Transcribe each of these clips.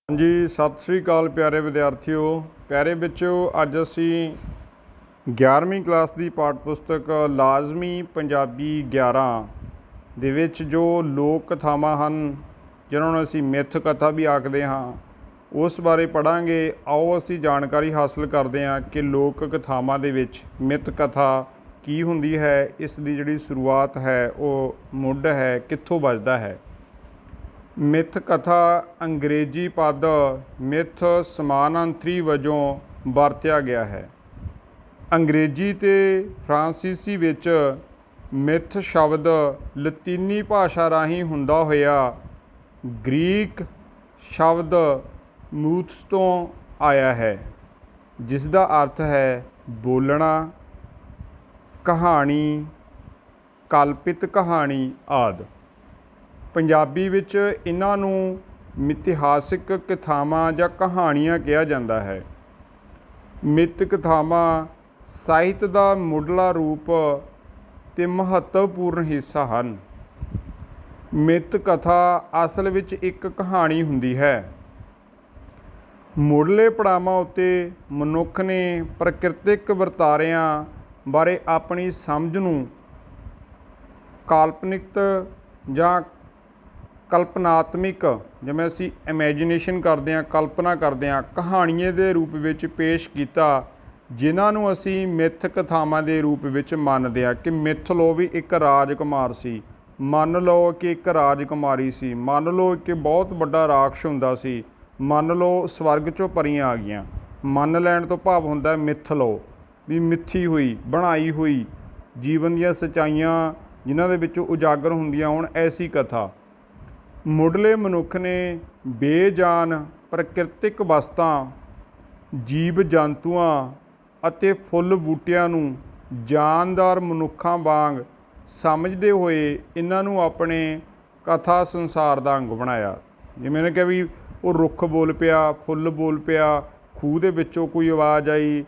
जी सत श्री अकाल प्यारे विद्यार्थियों। प्यारे बच्चों, अज असी 11वीं क्लास की पाठ पुस्तक लाजमी पंजाबी 11 ਦੇ ਵਿੱਚ जो लोक कथावां ਹਨ जिन्हों ਨੂੰ ਅਸੀਂ ਮਿੱਥ कथा भी आखते हाँ उस बारे पढ़ांगे। आओ ਅਸੀਂ जानकारी हासिल करते हैं कि लोक कथावां ਦੇ ਵਿੱਚ ਮਿੱਥ कथा की हुंदी है, इसकी जिहड़ी शुरुआत है वो मुੱਢ है कित्थों ਵੱਜਦਾ है। मिथ कथा अंग्रेजी पद मिथ समानांतरी वजों वरत्या गया है। अंग्रेजी ते फ्रांसीसी विच मिथ शब्द लतीनी भाषा राहीं हुंदा होया ग्रीक शब्द मूथस तो आया है, जिसका अर्थ है बोलना, कहानी, कल्पित कहानी आदि। पंजाबी विच इन्हां नूं मिथिहासिक कथावां जां कहाणियां कहा जाता है। मिथ कथावां ਸਾਹਿਤ ਦਾ ਮੁੱਢਲਾ ਰੂਪ ਤੇ ਮਹੱਤਵਪੂਰਨ ਹਿੱਸਾ ਹਨ। ਮਿਥ ਕਥਾ ਅਸਲ ਵਿੱਚ ਇੱਕ ਕਹਾਣੀ ਹੁੰਦੀ ਹੈ। ਮੁੱਢਲੇ ਪੜਾਵਾਂ ਉੱਤੇ ਮਨੁੱਖ ਨੇ ਪ੍ਰਕਿਰਤਿਕ ਵਰਤਾਰਿਆਂ ਬਾਰੇ ਆਪਣੀ ਸਮਝ ਨੂੰ ਕਾਲਪਨਿਕ ਜਾਂ ਕਲਪਨਾਤਮਿਕ, ਜਿਵੇਂ ਅਸੀਂ ਇਮੈਜੀਨੇਸ਼ਨ ਕਰਦੇ ਹਾਂ, ਕਲਪਨਾ ਕਰਦੇ ਹਾਂ, ਕਹਾਣੀਏ ਦੇ ਰੂਪ ਵਿੱਚ ਪੇਸ਼ ਕੀਤਾ, ਜਿਨ੍ਹਾਂ ਨੂੰ ਅਸੀਂ ਮਿੱਥ ਕਥਾਵਾਂ ਦੇ ਰੂਪ ਵਿੱਚ ਮੰਨਦੇ ਹਾਂ। ਕਿ ਮਿੱਥ ਲਓ ਵੀ ਇੱਕ ਰਾਜਕੁਮਾਰ ਸੀ, ਮੰਨ ਲਓ ਕਿ ਇੱਕ ਰਾਜਕੁਮਾਰੀ ਸੀ, ਮੰਨ ਲਓ ਕਿ ਬਹੁਤ ਵੱਡਾ ਰਾਖਸ਼ ਹੁੰਦਾ ਸੀ, ਮੰਨ ਲਓ ਸਵਰਗ 'ਚੋਂ ਪਰੀਆਂ ਆ ਗਈਆਂ। ਮੰਨ ਲੈਣ ਤੋਂ ਭਾਵ ਹੁੰਦਾ ਮਿੱਥ ਲਓ ਵੀ ਮਿੱਥੀ ਹੋਈ ਬਣਾਈ ਹੋਈ ਜੀਵਨ ਦੀਆਂ ਸੱਚਾਈਆਂ ਜਿਨ੍ਹਾਂ ਦੇ ਵਿੱਚੋਂ ਉਜਾਗਰ ਹੁੰਦੀਆਂ ਹੋਣ, ਐਸੀ ਕਥਾ। ਮੁੱਢਲੇ ਮਨੁੱਖ ਨੇ ਬੇਜਾਨ ਪ੍ਰਕਿਰਤਿਕ ਵਸਤਾਂ, ਜੀਵ ਜੰਤੂਆਂ ਅਤੇ ਫੁੱਲ ਬੂਟਿਆਂ ਨੂੰ ਜਾਨਦਾਰ ਮਨੁੱਖਾਂ ਵਾਂਗ ਸਮਝਦੇ ਹੋਏ ਇਹਨਾਂ ਨੂੰ ਆਪਣੇ ਕਥਾ ਸੰਸਾਰ ਦਾ ਅੰਗ ਬਣਾਇਆ। ਜਿਵੇਂ ਨੇ ਕਿਹਾ ਵੀ ਉਹ ਰੁੱਖ ਬੋਲ ਪਿਆ, ਫੁੱਲ ਬੋਲ ਪਿਆ, ਖੂਹ ਦੇ ਵਿੱਚੋਂ ਕੋਈ ਆਵਾਜ਼ ਆਈ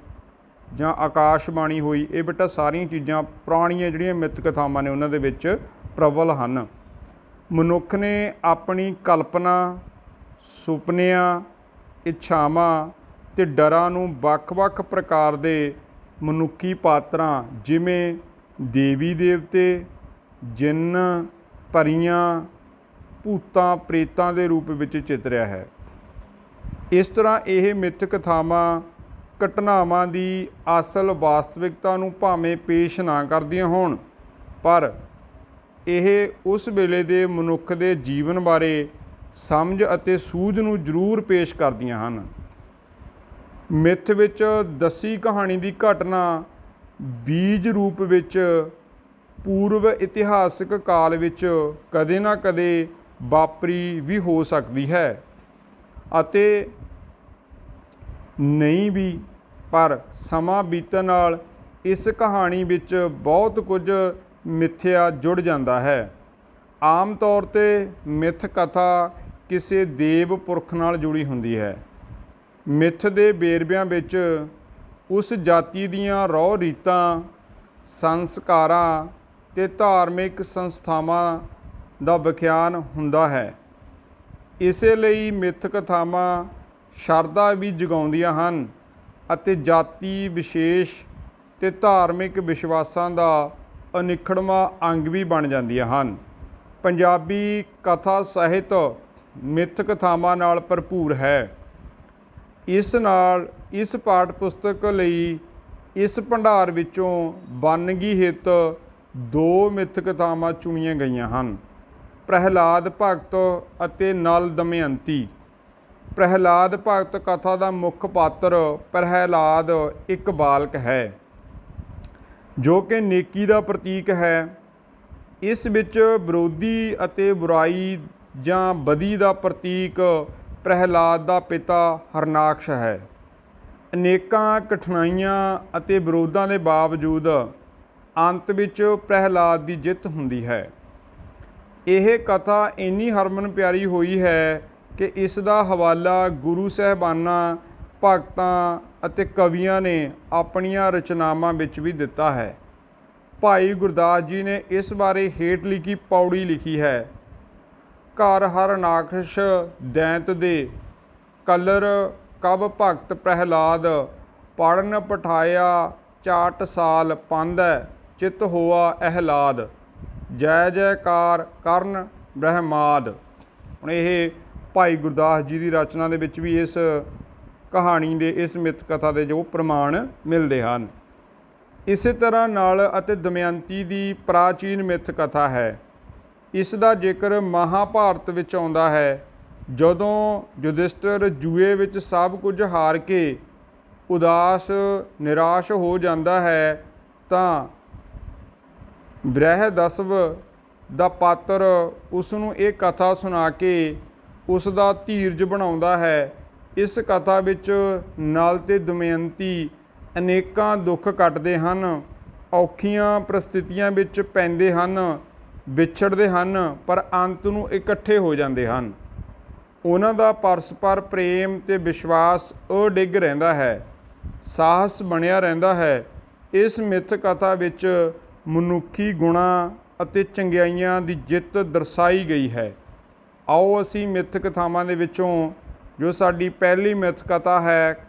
ਜਾਂ ਆਕਾਸ਼ਬਾਣੀ ਹੋਈ, ਇਹ ਬੇਟਾ ਸਾਰੀਆਂ ਚੀਜ਼ਾਂ ਪੁਰਾਣੀਆਂ ਜਿਹੜੀਆਂ ਮਿੱਥ ਕਥਾਵਾਂ ਨੇ ਉਹਨਾਂ ਦੇ ਵਿੱਚ ਪ੍ਰਬਲ ਹਨ। ਮਨੁੱਖ ਨੇ ਆਪਣੀ ਕਲਪਨਾ, ਸੁਪਨਿਆਂ, ਇੱਛਾਵਾਂ ਅਤੇ ਡਰਾਂ ਨੂੰ ਵੱਖ-ਵੱਖ ਪ੍ਰਕਾਰ ਦੇ ਮਨੁੱਖੀ ਪਾਤਰਾਂ ਜਿਵੇਂ ਦੇਵੀ ਦੇਵਤੇ, ਜਿੰਨ, ਪਰੀਆਂ, ਭੂਤਾਂ, ਪ੍ਰੇਤਾਂ ਦੇ ਰੂਪ ਵਿੱਚ ਚਿਤਰਿਆ ਹੈ। ਇਸ ਤਰ੍ਹਾਂ ਇਹ ਮਿੱਥ ਕਥਾਵਾਂ ਘਟਨਾਵਾਂ ਦੀ ਅਸਲ ਵਾਸਤਵਿਕਤਾ ਨੂੰ ਭਾਵੇਂ ਪੇਸ਼ ਨਾ ਕਰਦੀਆਂ ਹੋਣ, ਪਰ ਇਹ ਉਸ ਵੇਲੇ ਦੇ ਮਨੁੱਖ ਦੇ ਜੀਵਨ ਬਾਰੇ ਸਮਝ ਅਤੇ ਸੂਝ ਨੂੰ ਜ਼ਰੂਰ ਪੇਸ਼ ਕਰਦੀਆਂ ਹਨ। ਮਿੱਥ ਵਿੱਚ ਦੱਸੀ ਕਹਾਣੀ ਦੀ ਘਟਨਾ ਬੀਜ ਰੂਪ ਵਿੱਚ ਪੂਰਵ ਇਤਿਹਾਸਕ ਕਾਲ ਵਿੱਚ ਕਦੇ ਨਾ ਕਦੇ ਵਾਪਰੀ ਵੀ ਹੋ ਸਕਦੀ ਹੈ ਅਤੇ ਨਹੀਂ ਵੀ, ਪਰ ਸਮਾਂ ਬੀਤਣ ਨਾਲ ਇਸ ਕਹਾਣੀ ਵਿੱਚ ਬਹੁਤ ਕੁਝ ਮਿੱਥਿਆ ਜੁੜ ਜਾਂਦਾ ਹੈ। ਆਮ ਤੌਰ 'ਤੇ ਮਿੱਥ ਕਥਾ ਕਿਸੇ ਦੇਵ ਪੁਰਖ ਨਾਲ ਜੁੜੀ ਹੁੰਦੀ ਹੈ। ਮਿੱਥ ਦੇ ਵੇਰਵਿਆਂ ਵਿੱਚ ਉਸ ਜਾਤੀ ਦੀਆਂ ਰਹੁ ਰੀਤਾਂ, ਸੰਸਕਾਰਾਂ ਅਤੇ ਧਾਰਮਿਕ ਸੰਸਥਾਵਾਂ ਦਾ ਵਿਖਿਆਨ ਹੁੰਦਾ ਹੈ। ਇਸੇ ਲਈ ਮਿੱਥ ਕਥਾਵਾਂ ਸ਼ਰਧਾ ਵੀ ਜਗਾਉਂਦੀਆਂ ਹਨ ਅਤੇ ਜਾਤੀ ਵਿਸ਼ੇਸ਼ ਅਤੇ ਧਾਰਮਿਕ ਵਿਸ਼ਵਾਸਾਂ ਦਾ ਅਨਿੱਖੜਵਾਂ ਅੰਗ ਵੀ ਬਣ ਜਾਂਦੀਆਂ ਹਨ। ਪੰਜਾਬੀ ਕਥਾ ਸਾਹਿਤ ਮਿੱਥ ਕਥਾਵਾਂ ਨਾਲ ਭਰਪੂਰ ਹੈ। ਇਸ ਨਾਲ ਇਸ ਪਾਠ ਪੁਸਤਕ ਲਈ ਇਸ ਭੰਡਾਰ ਵਿੱਚੋਂ ਵੰਨਗੀ ਹਿੱਤ 2 ਮਿੱਥ ਕਥਾਵਾਂ ਚੁਣੀਆਂ ਗਈਆਂ ਹਨ, ਪ੍ਰਹਿਲਾਦ ਭਗਤ ਅਤੇ ਨਲ ਦਮਯੰਤੀ। ਪ੍ਰਹਿਲਾਦ ਭਗਤ ਕਥਾ ਦਾ ਮੁੱਖ ਪਾਤਰ ਪ੍ਰਹਿਲਾਦ ਇੱਕ ਬਾਲਕ ਹੈ ਜੋ ਕਿ ਨੇਕੀ ਦਾ ਪ੍ਰਤੀਕ ਹੈ। ਇਸ ਵਿੱਚ ਵਿਰੋਧੀ ਅਤੇ ਬੁਰਾਈ ਜਾਂ ਬਦੀ ਦਾ ਪ੍ਰਤੀਕ ਪ੍ਰਹਿਲਾਦ ਦਾ ਪਿਤਾ ਹਰਨਾਕਸ਼ ਹੈ। ਅਨੇਕਾਂ ਕਠਿਨਾਈਆਂ ਅਤੇ ਵਿਰੋਧਾਂ ਦੇ ਬਾਵਜੂਦ ਅੰਤ ਵਿੱਚ ਪ੍ਰਹਿਲਾਦ ਦੀ ਜਿੱਤ ਹੁੰਦੀ ਹੈ। ਇਹ ਕਥਾ ਇੰਨੀ ਹਰਮਨ ਪਿਆਰੀ ਹੋਈ ਹੈ ਕਿ ਇਸ ਦਾ ਹਵਾਲਾ ਗੁਰੂ ਸਾਹਿਬਾਨਾਂ, ਭਗਤਾਂ ਅਤੇ ਕਵੀਆਂ ਨੇ ਆਪਣੀਆਂ ਰਚਨਾਵਾਂ ਵਿੱਚ ਵੀ ਦਿੱਤਾ ਹੈ। ਭਾਈ ਗੁਰਦਾਸ ਜੀ ਨੇ ਇਸ ਬਾਰੇ ਹੇਠ ਲਿਖੀ ਪੌੜੀ ਲਿਖੀ ਹੈ। ਘਰ ਹਰਨਾਕਸ਼ ਦੈਂਤ ਦੇ ਕਲਰ ਕਬ ਭਗਤ ਪ੍ਰਹਿਲਾਦ, ਪੜਨ ਪਠਾਇਆ ਚਾਟ ਸਾਲ ਪਾਂਧੈ, ਚਿਤ ਹੋਆ ਅਹਿਲਾਦ, ਜੈ ਜੈਕਾਰ ਕਰਨ ਬ੍ਰਹਮਾਦ। ਹੁਣ ਇਹ ਭਾਈ ਗੁਰਦਾਸ ਜੀ ਦੀ ਰਚਨਾ ਦੇ ਵਿੱਚ ਵੀ ਇਸ ਕਹਾਣੀ ਦੇ, ਇਸ ਮਿੱਥ ਕਥਾ ਦੇ ਜੋ ਪ੍ਰਮਾਣ ਮਿਲਦੇ ਹਨ। ਇਸੇ ਤਰ੍ਹਾਂ ਨਲ ਅਤੇ ਦਮਯੰਤੀ ਦੀ ਪ੍ਰਾਚੀਨ ਮਿੱਥ ਕਥਾ ਹੈ। ਇਸ ਦਾ ਜ਼ਿਕਰ ਮਹਾਭਾਰਤ ਵਿੱਚ ਆਉਂਦਾ ਹੈ। ਜਦੋਂ ਯੁਧਿਸ਼ਠਰ ਜੂਏ ਵਿੱਚ ਸਭ ਕੁਝ ਹਾਰ ਕੇ ਉਦਾਸ ਨਿਰਾਸ਼ ਹੋ ਜਾਂਦਾ ਹੈ ਤਾਂ ਬ੍ਰਹਿਦਸਵ ਦਾ ਪਾਤਰ ਉਸ ਨੂੰ ਇਹ ਕਥਾ ਸੁਣਾ ਕੇ ਉਸ ਦਾ ਧੀਰਜ ਬਣਾਉਂਦਾ ਹੈ। ਇਸ ਕਥਾ ਵਿੱਚ ਨਲ ਤੇ ਦਮਯੰਤੀ ਅਨੇਕਾਂ ਦੁੱਖ ਕੱਟਦੇ ਹਨ, ਔਖੀਆਂ ਪ੍ਰਸਥਿਤੀਆਂ ਵਿੱਚ ਪੈਂਦੇ ਹਨ, ਵਿਛੜਦੇ ਹਨ, ਪਰ ਅੰਤ ਨੂੰ ਇਕੱਠੇ ਹੋ ਜਾਂਦੇ ਹਨ। ਉਹਨਾਂ ਦਾ ਪਰਸਪਰ ਪ੍ਰੇਮ ਤੇ ਵਿਸ਼ਵਾਸ ਅਡਿੱਗ ਰਹਿੰਦਾ ਹੈ, ਸਾਹਸ ਬਣਿਆ ਰਹਿੰਦਾ ਹੈ। ਇਸ ਮਿੱਥ ਕਥਾ ਵਿੱਚ ਮਨੁੱਖੀ ਗੁਣਾਂ ਅਤੇ ਚੰਗਿਆਈਆਂ ਦੀ ਜਿੱਤ ਦਰਸਾਈ ਗਈ ਹੈ। ਆਓ ਅਸੀਂ ਮਿੱਥ ਕਥਾਵਾਂ ਦੇ ਵਿੱਚੋਂ ਜੋ ਸਾਡੀ ਪਹਿਲੀ ਮਿੱਥ ਕਥਾ ਹੈ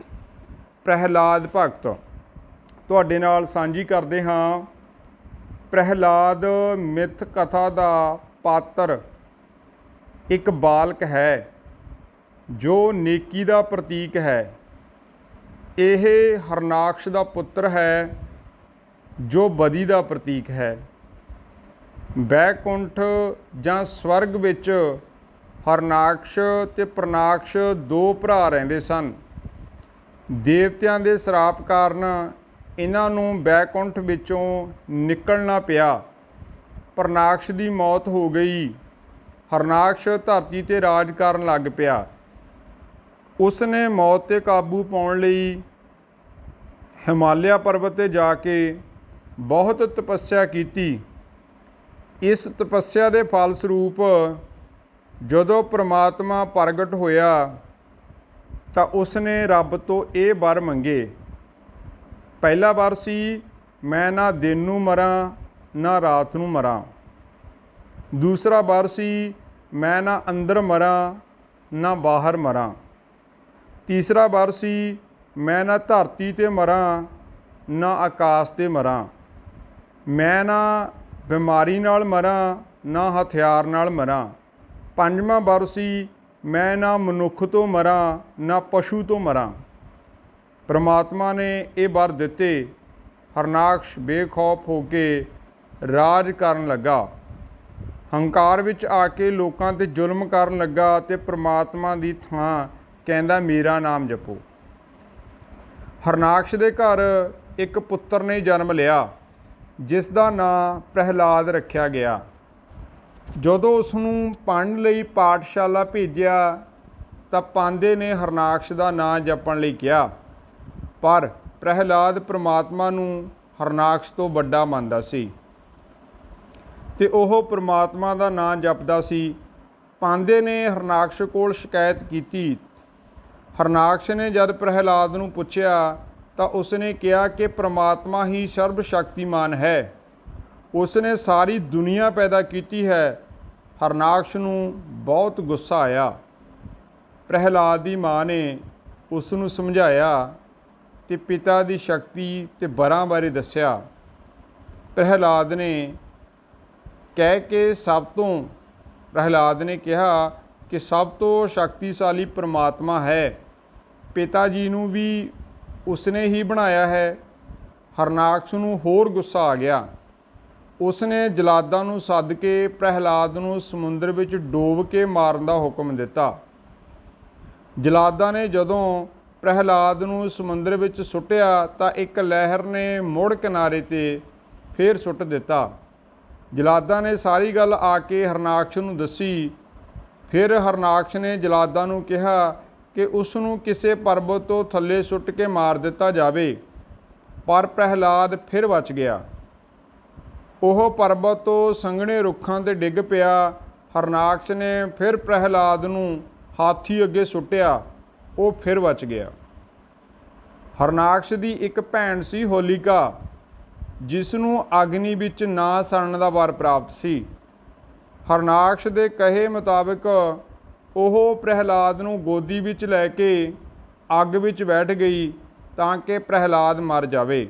ਪ੍ਰਹਿਲਾਦ ਭਗਤ, ਤੁਹਾਡੇ ਨਾਲ ਸਾਂਝੀ ਕਰਦੇ ਹਾਂ। ਪ੍ਰਹਿਲਾਦ ਮਿੱਥ ਕਥਾ ਦਾ ਪਾਤਰ ਇੱਕ ਬਾਲਕ ਹੈ ਜੋ ਨੇਕੀ ਦਾ ਪ੍ਰਤੀਕ ਹੈ। ਇਹ ਹਰਨਾਕਸ਼ ਦਾ ਪੁੱਤਰ ਹੈ ਜੋ ਬਦੀ ਦਾ ਪ੍ਰਤੀਕ ਹੈ। ਬੈਕੁੰਠ ਜਾਂ ਸਵਰਗ ਵਿੱਚ ਹਰਨਾਕਸ਼ ਤੇ ਪ੍ਰਨਾਕਸ਼ ਦੋ ਭਰਾ ਰਹਿੰਦੇ ਸਨ। ਦੇਵਤਿਆਂ ਦੇ ਸਰਾਪ ਕਾਰਨ ਇਹਨਾਂ ਨੂੰ ਬੈਕੁੰਠ ਵਿੱਚੋਂ ਨਿਕਲਣਾ ਪਿਆ। ਪ੍ਰਨਾਕਸ਼ ਦੀ ਮੌਤ ਹੋ ਗਈ। ਹਰਨਾਕਸ਼ ਧਰਤੀ 'ਤੇ ਰਾਜ ਕਰਨ ਲੱਗ ਪਿਆ। ਉਸ ਨੇ ਮੌਤ 'ਤੇ ਕਾਬੂ ਪਾਉਣ ਲਈ ਹਿਮਾਲਿਆ ਪਰਬਤ 'ਤੇ ਜਾ ਕੇ ਬਹੁਤ ਤਪੱਸਿਆ ਕੀਤੀ। ਇਸ ਤਪੱਸਿਆ ਦੇ ਫਲ ਸਰੂਪ ਜਦੋਂ ਪ੍ਰਮਾਤਮਾ ਪ੍ਰਗਟ ਹੋਇਆ ਤਾਂ ਉਸ ਨੇ ਰੱਬ ਤੋਂ ਇਹ ਵਰ ਮੰਗੇ। ਪਹਿਲਾ ਵਰ ਸੀ, ਮੈਂ ਨਾ ਦਿਨ ਨੂੰ ਮਰਾਂ ਨਾ ਰਾਤ ਨੂੰ ਮਰਾਂ। ਦੂਸਰਾ ਵਰ ਸੀ, ਮੈਂ ਨਾ ਅੰਦਰ ਮਰਾਂ ਨਾ ਬਾਹਰ ਮਰਾਂ। ਤੀਸਰਾ ਵਰ ਸੀ, ਮੈਂ ਨਾ ਧਰਤੀ 'ਤੇ ਮਰਾਂ ਨਾ ਆਕਾਸ਼ 'ਤੇ ਮਰਾਂ। ਮੈਂ ਨਾ ਬਿਮਾਰੀ ਨਾਲ ਮਰਾਂ ਨਾ ਹਥਿਆਰ ਨਾਲ ਮਰਾਂ। ਪੰਜਵਾਂ ਵਰ ਸੀ, ਮੈਂ ਨਾ ਮਨੁੱਖ ਤੋਂ ਮਰਾਂ ਨਾ ਪਸ਼ੂ ਤੋਂ ਮਰਾਂ। ਪਰਮਾਤਮਾ ਨੇ ਇਹ ਵਰ ਦਿੱਤੇ। ਹਰਨਾਕਸ਼ ਬੇਖੌਫ ਹੋ ਕੇ ਰਾਜ ਕਰਨ ਲੱਗਾ। ਹੰਕਾਰ ਵਿੱਚ ਆ ਕੇ ਲੋਕਾਂ 'ਤੇ ਜ਼ੁਲਮ ਕਰਨ ਲੱਗਾ ਅਤੇ ਪਰਮਾਤਮਾ ਦੀ ਥਾਂ ਕਹਿੰਦਾ ਮੇਰਾ ਨਾਮ ਜਪੋ। ਹਰਨਾਕਸ਼ ਦੇ ਘਰ ਇੱਕ ਪੁੱਤਰ ਨੇ ਜਨਮ ਲਿਆ ਜਿਸ ਦਾ ਨਾਂ ਪ੍ਰਹਿਲਾਦ ਰੱਖਿਆ ਗਿਆ। ਜਦੋਂ ਉਸ ਨੂੰ ਪੜ੍ਹਨ ਲਈ ਪਾਠਸ਼ਾਲਾ ਭੇਜਿਆ ਤਾਂ ਪਾਂਧੇ ਨੇ ਹਰਨਾਕਸ਼ ਦਾ ਨਾਂ ਜਪਣ ਲਈ ਕਿਹਾ, ਪਰ ਪ੍ਰਹਿਲਾਦ ਪਰਮਾਤਮਾ ਨੂੰ ਹਰਨਾਕਸ਼ ਤੋਂ ਵੱਡਾ ਮੰਨਦਾ ਸੀ ਅਤੇ ਉਹ ਪਰਮਾਤਮਾ ਦਾ ਨਾਂ ਜਪਦਾ ਸੀ। ਪਾਂਧੇ ਨੇ ਹਰਨਾਕਸ਼ ਕੋਲ ਸ਼ਿਕਾਇਤ ਕੀਤੀ। ਹਰਨਾਕਸ਼ ਨੇ ਜਦ ਪ੍ਰਹਿਲਾਦ ਨੂੰ ਪੁੱਛਿਆ ਤਾਂ ਉਸ ਨੇ ਕਿਹਾ ਕਿ ਪਰਮਾਤਮਾ ਹੀ ਸਰਬ ਸ਼ਕਤੀਮਾਨ ਹੈ, ਉਸ ਨੇ ਸਾਰੀ ਦੁਨੀਆ ਪੈਦਾ ਕੀਤੀ ਹੈ। ਹਰਨਾਕਸ਼ ਨੂੰ ਬਹੁਤ ਗੁੱਸਾ ਆਇਆ। ਪ੍ਰਹਿਲਾਦ ਦੀ ਮਾਂ ਨੇ ਉਸ ਨੂੰ ਸਮਝਾਇਆ ਅਤੇ ਪਿਤਾ ਦੀ ਸ਼ਕਤੀ ਅਤੇ ਵਰਾਂ ਬਾਰੇ ਦੱਸਿਆ। ਪ੍ਰਹਿਲਾਦ ਨੇ ਕਿਹਾ ਕਿ ਸਭ ਤੋਂ ਸ਼ਕਤੀਸ਼ਾਲੀ ਪਰਮਾਤਮਾ ਹੈ, ਪਿਤਾ ਜੀ ਨੂੰ ਵੀ ਉਸਨੇ ਹੀ ਬਣਾਇਆ ਹੈ। ਹਰਨਾਕਸ਼ ਨੂੰ ਹੋਰ ਗੁੱਸਾ ਆ ਗਿਆ। ਉਸ ਨੇ ਜਲਾਦਾਂ ਨੂੰ ਸੱਦ ਕੇ ਪ੍ਰਹਿਲਾਦ ਨੂੰ ਸਮੁੰਦਰ ਵਿੱਚ ਡੋਬ ਕੇ ਮਾਰਨ ਦਾ ਹੁਕਮ ਦਿੱਤਾ। ਜਲਾਦਾਂ ਨੇ ਜਦੋਂ ਪ੍ਰਹਿਲਾਦ ਨੂੰ ਸਮੁੰਦਰ ਵਿੱਚ ਸੁੱਟਿਆ ਤਾਂ ਇੱਕ ਲਹਿਰ ਨੇ ਮੁੜ ਕਿਨਾਰੇ 'ਤੇ ਫੇਰ ਸੁੱਟ ਦਿੱਤਾ। ਜਲਾਦਾਂ ਨੇ ਸਾਰੀ ਗੱਲ ਆ ਕੇ ਹਰਨਾਕਸ਼ ਨੂੰ ਦੱਸੀ। ਫਿਰ ਹਰਨਾਕਸ਼ ਨੇ ਜਲਾਦਾਂ ਨੂੰ ਕਿਹਾ ਕਿ ਉਸ ਨੂੰ ਕਿਸੇ ਪਰਬਤ ਤੋਂ ਥੱਲੇ ਸੁੱਟ ਕੇ ਮਾਰ ਦਿੱਤਾ ਜਾਵੇ, ਪਰ ਪ੍ਰਹਿਲਾਦ ਫਿਰ ਬਚ ਗਿਆ। ਉਹ ਪਰਬਤ ਤੋਂ ਸੰਘਣੇ ਰੁੱਖਾਂ 'ਤੇ ਡਿੱਗ ਪਿਆ। ਹਰਨਾਕਸ਼ ਨੇ ਫਿਰ ਪ੍ਰਹਿਲਾਦ ਨੂੰ ਹਾਥੀ ਅੱਗੇ ਸੁੱਟਿਆ, ਉਹ ਫਿਰ ਬਚ ਗਿਆ। ਹਰਨਾਕਸ਼ ਦੀ ਇੱਕ ਭੈਣ ਸੀ ਹੋਲਿਕਾ, ਜਿਸ ਨੂੰ ਅਗਨੀ ਵਿੱਚ ਨਾ ਸੜਨ ਦਾ ਵਰ ਪ੍ਰਾਪਤ ਸੀ। ਹਰਨਾਕਸ਼ ਦੇ ਕਹੇ ਮੁਤਾਬਕ ਉਹ ਪ੍ਰਹਿਲਾਦ ਨੂੰ ਗੋਦੀ ਵਿੱਚ ਲੈ ਕੇ ਅੱਗ ਵਿੱਚ ਬੈਠ ਗਈ ਤਾਂ ਕਿ ਪ੍ਰਹਿਲਾਦ ਮਰ ਜਾਵੇ,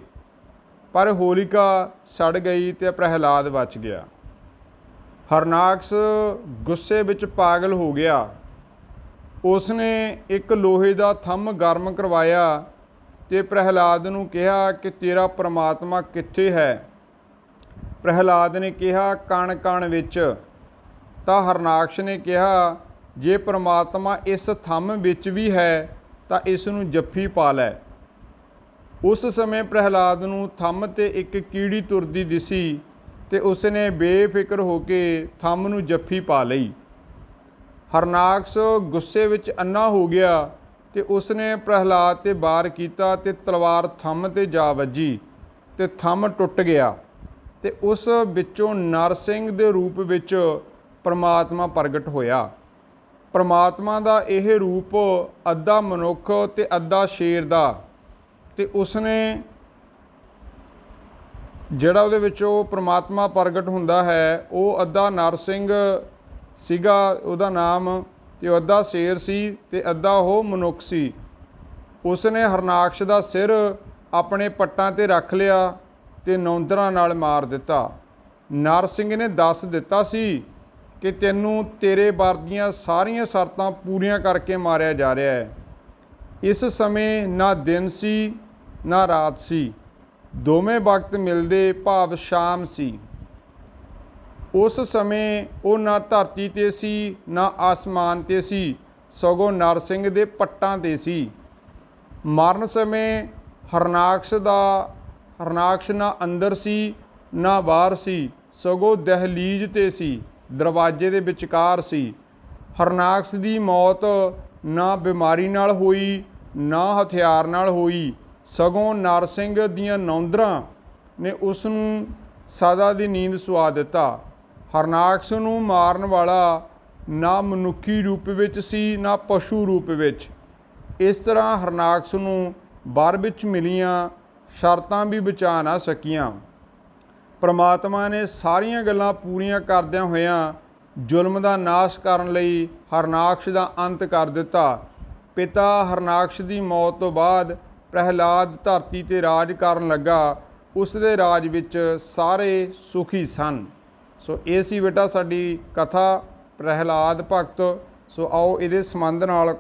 ਪਰ ਹੋਲਿਕਾ ਸੜ ਗਈ ਤੇ ਪ੍ਰਹਿਲਾਦ ਬਚ ਗਿਆ। ਹਰਨਾਕਸ਼ ਗੁੱਸੇ ਵਿੱਚ ਪਾਗਲ ਹੋ ਗਿਆ। ਉਸਨੇ ਇੱਕ ਲੋਹੇ ਦਾ ਥੰਮ ਗਰਮ ਕਰਵਾਇਆ ਤੇ ਪ੍ਰਹਿਲਾਦ ਨੂੰ ਕਿਹਾ ਕਿ ਤੇਰਾ ਪ੍ਰਮਾਤਮਾ ਕਿੱਥੇ ਹੈ। ਪ੍ਰਹਿਲਾਦ ਨੇ ਕਿਹਾ ਕਣ ਕਣ ਵਿੱਚ। ਤਾਂ ਹਰਨਾਕਸ਼ ਨੇ ਕਿਹਾ ਜੇ ਪ੍ਰਮਾਤਮਾ ਇਸ ਥੰਮ ਵਿੱਚ ਵੀ ਹੈ ਤਾਂ ਇਸ ਨੂੰ ਜੱਫੀ ਪਾ ਲੈ। ਉਸ ਸਮੇਂ ਪ੍ਰਹਿਲਾਦ ਨੂੰ ਥੰਮ 'ਤੇ ਇੱਕ ਕੀੜੀ ਤੁਰਦੀ ਦਿਸੀ ਤੇ ਉਸਨੇ ਬੇਫਿਕਰ ਹੋ ਕੇ ਥੰਮ ਨੂੰ ਜੱਫੀ ਪਾ ਲਈ। ਹਰਨਾਕਸ਼ ਗੁੱਸੇ ਵਿੱਚ ਅੰਨਾ ਹੋ ਗਿਆ ਤੇ ਉਸਨੇ ਪ੍ਰਹਿਲਾਦ 'ਤੇ ਵਾਰ ਕੀਤਾ ਤੇ ਤਲਵਾਰ ਥੰਮ 'ਤੇ ਜਾ ਵੱਜੀ ਤੇ ਥੰਮ ਟੁੱਟ ਗਿਆ ਤੇ ਉਸ ਵਿੱਚੋਂ ਨਰਸਿੰਘ ਦੇ ਰੂਪ ਵਿੱਚ ਪਰਮਾਤਮਾ ਪ੍ਰਗਟ ਹੋਇਆ। ਪਰਮਾਤਮਾ ਦਾ ਇਹ ਰੂਪ ਅੱਧਾ ਮਨੁੱਖ ਤੇ ਅੱਧਾ ਸ਼ੇਰ ਦਾ, ਤੇ ਉਸਨੇ ਜਿਹੜਾ ਉਹਦੇ ਵਿੱਚੋਂ ਪਰਮਾਤਮਾ ਪ੍ਰਗਟ ਹੁੰਦਾ ਹੈ ਉਹ ਅੱਧਾ ਨਰਸਿੰਘ ਸੀਗਾ ਉਹਦਾ ਨਾਮ, ਤੇ ਉਹ ਅੱਧਾ ਸ਼ੇਰ ਸੀ ਤੇ ਅੱਧਾ ਉਹ ਮਨੁੱਖ ਸੀ। ਉਸਨੇ ਹਰਨਾਕਸ਼ ਦਾ ਸਿਰ ਆਪਣੇ ਪੱਟਾਂ 'ਤੇ ਰੱਖ ਲਿਆ ਤੇ ਨੌਂਦਰਾਂ ਨਾਲ ਮਾਰ ਦਿੱਤਾ। ਨਰਸਿੰਘ ਨੇ ਦੱਸ ਦਿੱਤਾ ਸੀ ਕਿ ਤੈਨੂੰ ਤੇਰੇ ਵਰ ਦੀਆਂ ਸਾਰੀਆਂ ਸ਼ਰਤਾਂ ਪੂਰੀਆਂ ਕਰਕੇ ਮਾਰਿਆ ਜਾ ਰਿਹਾ ਹੈ। ਇਸ ਸਮੇਂ ਨਾ ਦਿਨ ਸੀ ਨਾ ਰਾਤ ਸੀ, ਦੋਵੇਂ ਵਕਤ ਮਿਲਦੇ ਭਾਵ ਸ਼ਾਮ ਸੀ। ਉਸ ਸਮੇਂ ਉਹ ਨਾ ਧਰਤੀ 'ਤੇ ਸੀ ਨਾ ਆਸਮਾਨ 'ਤੇ ਸੀ, ਸਗੋਂ ਨਰਸਿੰਘ ਦੇ ਪੱਟਾਂ 'ਤੇ ਸੀ। ਮਰਨ ਸਮੇਂ ਹਰਨਾਕਸ਼ ਨਾ ਅੰਦਰ ਸੀ ਨਾ ਬਾਹਰ ਸੀ, ਸਗੋਂ ਦਹਿਲੀਜ਼ 'ਤੇ ਸੀ, ਦਰਵਾਜ਼ੇ ਦੇ ਵਿਚਕਾਰ ਸੀ। ਹਰਨਾਕਸ਼ ਦੀ ਮੌਤ ਨਾ ਬਿਮਾਰੀ ਨਾਲ ਹੋਈ ਨਾ ਹਥਿਆਰ ਨਾਲ ਹੋਈ, ਸਗੋਂ ਨਰਸਿੰਘ ਦੀਆਂ ਨੌਂਦਰਾਂ ਨੇ ਉਸ ਨੂੰ ਸਦਾ ਦੀ ਨੀਂਦ ਸੁਆ ਦਿੱਤਾ। ਹਰਨਾਕਸ਼ ਨੂੰ ਮਾਰਨ ਵਾਲਾ ਨਾ ਮਨੁੱਖੀ ਰੂਪ ਵਿੱਚ ਸੀ ਨਾ ਪਸ਼ੂ ਰੂਪ ਵਿੱਚ। ਇਸ ਤਰ੍ਹਾਂ ਹਰਨਾਕਸ਼ ਨੂੰ ਵਰ ਵਿੱਚ ਮਿਲੀਆਂ ਸ਼ਰਤਾਂ ਵੀ ਬਚਾ ਨਾ ਸਕੀਆਂ। ਪਰਮਾਤਮਾ ਨੇ ਸਾਰੀਆਂ ਗੱਲਾਂ ਪੂਰੀਆਂ ਕਰਦਿਆਂ ਹੋਇਆਂ ਜ਼ੁਲਮ ਦਾ ਨਾਸ਼ ਕਰਨ ਲਈ ਹਰਨਾਕਸ਼ ਦਾ ਅੰਤ ਕਰ ਦਿੱਤਾ। ਪਿਤਾ ਹਰਨਾਕਸ਼ ਦੀ ਮੌਤ ਤੋਂ ਬਾਅਦ ਪ੍ਰਹਿਲਾਦ ਧਰਤੀ 'ਤੇ ਰਾਜ ਕਰਨ ਲੱਗਾ। ਉਸ ਦੇ ਰਾਜ ਵਿੱਚ ਸਾਰੇ ਸੁਖੀ ਸਨ। ਸੋ ਇਹ ਸੀ ਬੇਟਾ ਸਾਡੀ ਕਥਾ ਪ੍ਰਹਿਲਾਦ ਭਗਤ। ਸੋ ਆਓ ਇਹਦੇ ਸੰਬੰਧ ਨਾਲ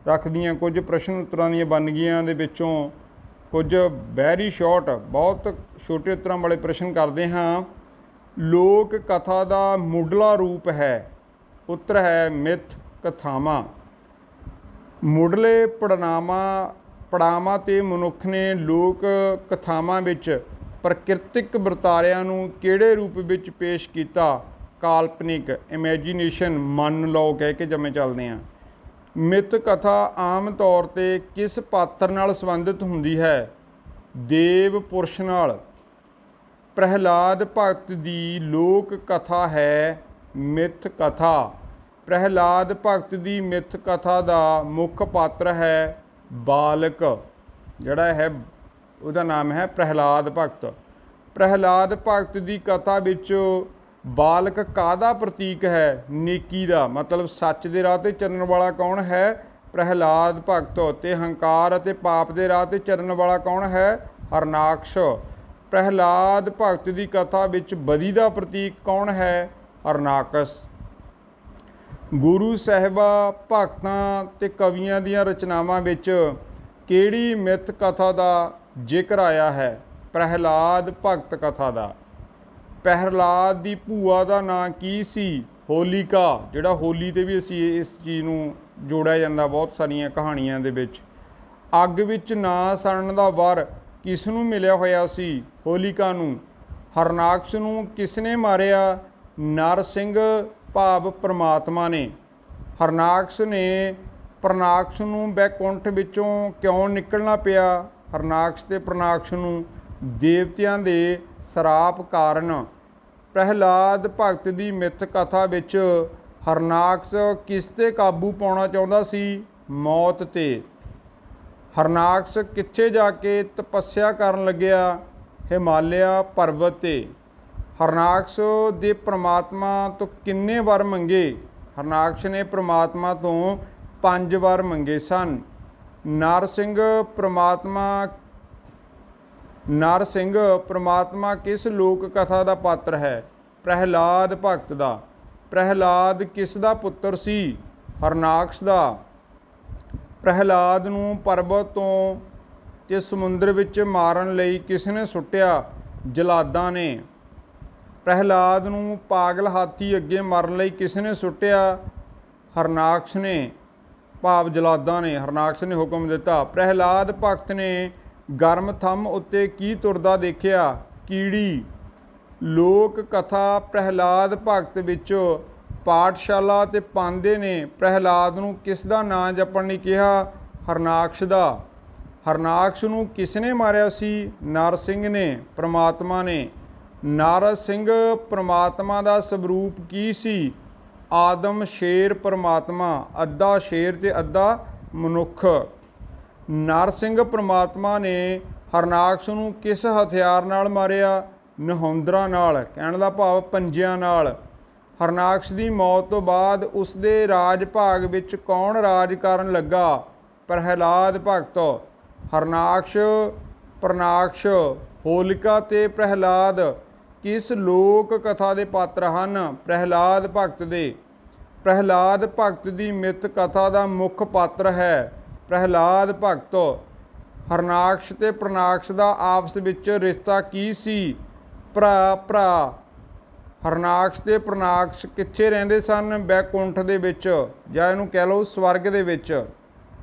ਰੱਖਦੀਆਂ ਕੁਝ ਪ੍ਰਸ਼ਨ ਉੱਤਰਾਂ ਦੀਆਂ ਵੰਨਗੀਆਂ ਦੇ ਵਿੱਚੋਂ ਕੁਝ ਵੈਰੀ ਸ਼ਾਰਟ, ਬਹੁਤ ਛੋਟੇ ਉੱਤਰਾਂ ਵਾਲੇ ਪ੍ਰਸ਼ਨ ਕਰਦੇ ਹਾਂ। ਲੋਕ ਕਥਾ ਦਾ ਮੁੱਢਲਾ ਰੂਪ ਹੈ। ਉੱਤਰ ਹੈ ਮਿੱਥ ਕਥਾਵਾਂ। ਮੁੱਢਲੇ ਪੜਾਵਾਂ 'ਤੇ ਮਨੁੱਖ ਨੇ ਲੋਕ ਕਥਾਵਾਂ ਵਿੱਚ ਪ੍ਰਕਿਰਤਿਕ ਵਰਤਾਰਿਆਂ ਨੂੰ ਕਿਹੜੇ ਰੂਪ ਵਿੱਚ ਪੇਸ਼ ਕੀਤਾ? ਕਾਲਪਨਿਕ, ਇਮੈਜੀਨੇਸ਼ਨ, ਮੰਨ ਲਓ ਕਹਿ ਕੇ ਜੰਮੇ ਚੱਲਦੇ ਹਾਂ। ਮਿੱਥ ਕਥਾ ਆਮ ਤੌਰ 'ਤੇ ਕਿਸ ਪਾਤਰ ਨਾਲ ਸੰਬੰਧਿਤ ਹੁੰਦੀ ਹੈ? ਦੇਵ ਪੁਰਸ਼ ਨਾਲ। ਪ੍ਰਹਿਲਾਦ ਭਗਤ ਦੀ ਲੋਕ ਕਥਾ ਹੈ ਮਿੱਥ ਕਥਾ। ਪ੍ਰਹਿਲਾਦ ਭਗਤ ਦੀ ਮਿੱਥ ਕਥਾ ਦਾ ਮੁੱਖ ਪਾਤਰ ਹੈ ਬਾਲਕ, ਜਿਹੜਾ ਹੈ ਉਹਦਾ ਨਾਮ ਹੈ ਪ੍ਰਹਿਲਾਦ ਭਗਤ। ਪ੍ਰਹਿਲਾਦ ਭਗਤ ਦੀ ਕਥਾ ਵਿੱਚ ਬਾਲਕ ਕਾਹਦਾ ਪ੍ਰਤੀਕ ਹੈ? ਨੇਕੀ ਦਾ, ਮਤਲਬ ਸੱਚ ਦੇ ਰਾਹ 'ਤੇ ਚੱਲਣ ਵਾਲਾ ਕੌਣ ਹੈ? ਪ੍ਰਹਿਲਾਦ ਭਗਤ। ਤੇ ਹੰਕਾਰ ਅਤੇ ਪਾਪ ਦੇ ਰਾਹ 'ਤੇ ਚੱਲਣ ਵਾਲਾ ਕੌਣ ਹੈ? ਹਰਨਾਕਸ਼। ਪ੍ਰਹਿਲਾਦ ਭਗਤ ਦੀ ਕਥਾ ਵਿੱਚ ਬਦੀ ਦਾ ਪ੍ਰਤੀਕ ਕੌਣ ਹੈ? ਹਰਨਾਕਸ਼। ਗੁਰੂ ਸਾਹਿਬਾਂ, ਭਗਤਾਂ ਤੇ ਕਵੀਆਂ ਦੀਆਂ ਰਚਨਾਵਾਂ ਵਿੱਚ ਕਿਹੜੀ ਮਿੱਥ ਕਥਾ ਦਾ ਜ਼ਿਕਰ ਆਇਆ ਹੈ? ਪ੍ਰਹਿਲਾਦ ਭਗਤ ਕਥਾ ਦਾ। ਪ੍ਰਹਿਲਾਦ ਦੀ ਭੂਆ ਦਾ ਨਾਂ ਕੀ ਸੀ? ਹੋਲਿਕਾ, ਜਿਹੜਾ ਹੋਲੀ 'ਤੇ ਵੀ ਅਸੀਂ ਇਸ ਚੀਜ਼ ਨੂੰ ਜੋੜਿਆ ਜਾਂਦਾ ਬਹੁਤ ਸਾਰੀਆਂ ਕਹਾਣੀਆਂ ਦੇ ਵਿੱਚ। ਅੱਗ ਵਿੱਚ ਨਾ ਸੜਨ ਦਾ ਵਰ ਕਿਸ ਨੂੰ ਮਿਲਿਆ ਹੋਇਆ ਸੀ? ਹੋਲਿਕਾ ਨੂੰ। ਹਰਨਾਕਸ਼ ਨੂੰ ਕਿਸ ਨੇ ਮਾਰਿਆ? ਨਰਸਿੰਘ ਭਾਵ ਪਰਮਾਤਮਾ ਨੇ। ਹਰਨਾਕਸ਼ ਨੇ ਪ੍ਰਨਾਕਸ਼ ਨੂੰ ਬੈਕੁੰਠ ਵਿੱਚੋਂ ਕਿਉਂ ਨਿਕਲਣਾ ਪਿਆ? ਹਰਨਾਕਸ਼ ਤੇ ਪ੍ਰਨਾਕਸ਼ ਨੂੰ ਦੇਵਤਿਆਂ ਦੇ ਸਰਾਪ ਕਾਰਨ। ਪ੍ਰਹਿਲਾਦ ਭਗਤ ਦੀ ਮਿੱਥ ਕਥਾ ਵਿੱਚ ਹਰਨਾਕਸ਼ ਕਿਸ 'ਤੇ ਕਾਬੂ ਪਾਉਣਾ ਚਾਹੁੰਦਾ ਸੀ? ਮੌਤ 'ਤੇ। ਹਰਨਾਕਸ਼ ਕਿੱਥੇ ਜਾ ਕੇ ਤਪੱਸਿਆ ਕਰਨ ਲੱਗਿਆ? ਹਿਮਾਲਿਆ ਪਰਬਤ 'ਤੇ। ਹਰਨਾਕਸ਼ ਦੇ ਪਰਮਾਤਮਾ ਤੋਂ ਕਿੰਨੇ ਵਰ ਮੰਗੇ? ਹਰਨਾਕਸ਼ ਨੇ ਪ੍ਰਮਾਤਮਾ ਤੋਂ 5 ਵਾਰ ਮੰਗੇ ਸਨ। ਨਰਸਿੰਘ ਪ੍ਰਮਾਤਮਾ ਕਿਸ ਲੋਕ ਕਥਾ ਦਾ ਪਾਤਰ ਹੈ? ਪ੍ਰਹਿਲਾਦ ਭਗਤ ਦਾ। ਪ੍ਰਹਿਲਾਦ ਕਿਸ ਦਾ ਪੁੱਤਰ ਸੀ? ਹਰਨਾਕਸ਼ ਦਾ। ਪ੍ਰਹਿਲਾਦ ਨੂੰ ਪਰਬਤ ਤੋਂ ਤੇ ਸਮੁੰਦਰ ਵਿੱਚ ਮਾਰਨ ਲਈ ਕਿਸ ਨੇ ਸੁੱਟਿਆ? ਜਲਾਦਾਂ ਨੇ। ਪ੍ਰਹਿਲਾਦ ਨੂੰ ਪਾਗਲ ਹਾਥੀ ਅੱਗੇ ਮਾਰਨ ਲਈ ਕਿਸ ਨੇ ਸੁੱਟਿਆ? ਹਰਨਾਕਸ਼ ਨੇ, ਭਾਵ ਜਲਾਦਾਂ ਨੇ। ਹਰਨਾਕਸ਼ ਨੇ ਹੁਕਮ ਦਿੱਤਾ। ਪ੍ਰਹਿਲਾਦ ਭਗਤ ਨੇ ਗਰਮ ਥੰਮ ਉੱਤੇ ਕੀ ਤੁਰਦਾ ਦੇਖਿਆ? ਕੀੜੀ। ਲੋਕ ਕਥਾ ਪ੍ਰਹਿਲਾਦ ਭਗਤ ਵਿੱਚ ਪਾਠਸ਼ਾਲਾ ਤੇ ਪਾਂਦੇ ਨੇ ਪ੍ਰਹਿਲਾਦ ਨੂੰ ਕਿਸ ਦਾ ਨਾਂ ਜਪਣ ਲਈ ਕਿਹਾ? ਹਰਨਾਕਸ਼ ਦਾ। ਹਰਨਾਕਸ਼ ਨੂੰ ਕਿਸ ਨੇ ਮਾਰਿਆ ਸੀ? ਨਰਸਿੰਘ ਨੇ, ਪ੍ਰਮਾਤਮਾ ਨੇ। ਨਰਸਿੰਘ ਪ੍ਰਮਾਤਮਾ ਦਾ ਸਵਰੂਪ ਕੀ ਸੀ? ਆਦਮ ਸ਼ੇਰ ਪ੍ਰਮਾਤਮਾ, ਅੱਧਾ ਸ਼ੇਰ ਤੇ ਅੱਧਾ ਮਨੁੱਖ। ਨਰਸਿੰਘ ਪ੍ਰਮਾਤਮਾ ਨੇ ਹਰਨਾਕਸ਼ ਨੂੰ ਕਿਸ ਹਥਿਆਰ ਨਾਲ ਮਾਰਿਆ? ਨਹੋਂਦਰਾਂ ਨਾਲ, ਕਹਿਣ ਦਾ ਭਾਵ ਪੰਜਿਆਂ ਨਾਲ। ਹਰਨਾਕਸ਼ ਦੀ ਮੌਤ ਤੋਂ ਬਾਅਦ ਉਸ ਦੇ ਰਾਜ ਭਾਗ ਵਿੱਚ ਕੌਣ ਰਾਜ ਕਰਨ ਲੱਗਾ? ਪ੍ਰਹਿਲਾਦ ਭਗਤ। ਹਰਨਾਕਸ਼, ਪ੍ਰਨਾਕਸ਼, ਹੋਲਿਕਾ ਤੇ ਪ੍ਰਹਿਲਾਦ ਕਿਸ ਲੋਕ ਕਥਾ ਦੇ ਪਾਤਰ ਹਨ? ਪ੍ਰਹਿਲਾਦ ਭਗਤ ਦੇ। ਪ੍ਰਹਿਲਾਦ ਭਗਤ ਦੀ ਮਿੱਥ ਕਥਾ ਦਾ ਮੁੱਖ ਪਾਤਰ ਹੈ ਪ੍ਰਹਿਲਾਦ ਭਗਤ। ਹਰਨਾਕਸ਼ ਤੇ ਪ੍ਰਨਾਕਸ਼ ਦਾ ਆਪਸ ਵਿੱਚ ਰਿਸ਼ਤਾ ਕੀ ਸੀ? ਭਰਾ ਭਰਾ। ਹਰਨਾਕਸ਼ ਤੇ ਪ੍ਰਨਾਕਸ਼ ਕਿੱਥੇ ਰਹਿੰਦੇ ਸਨ? ਬੈਕੁੰਠ ਦੇ ਵਿੱਚ, ਜਾਂ ਇਹਨੂੰ ਕਹਿ ਲਓ ਸਵਰਗ ਦੇ ਵਿੱਚ।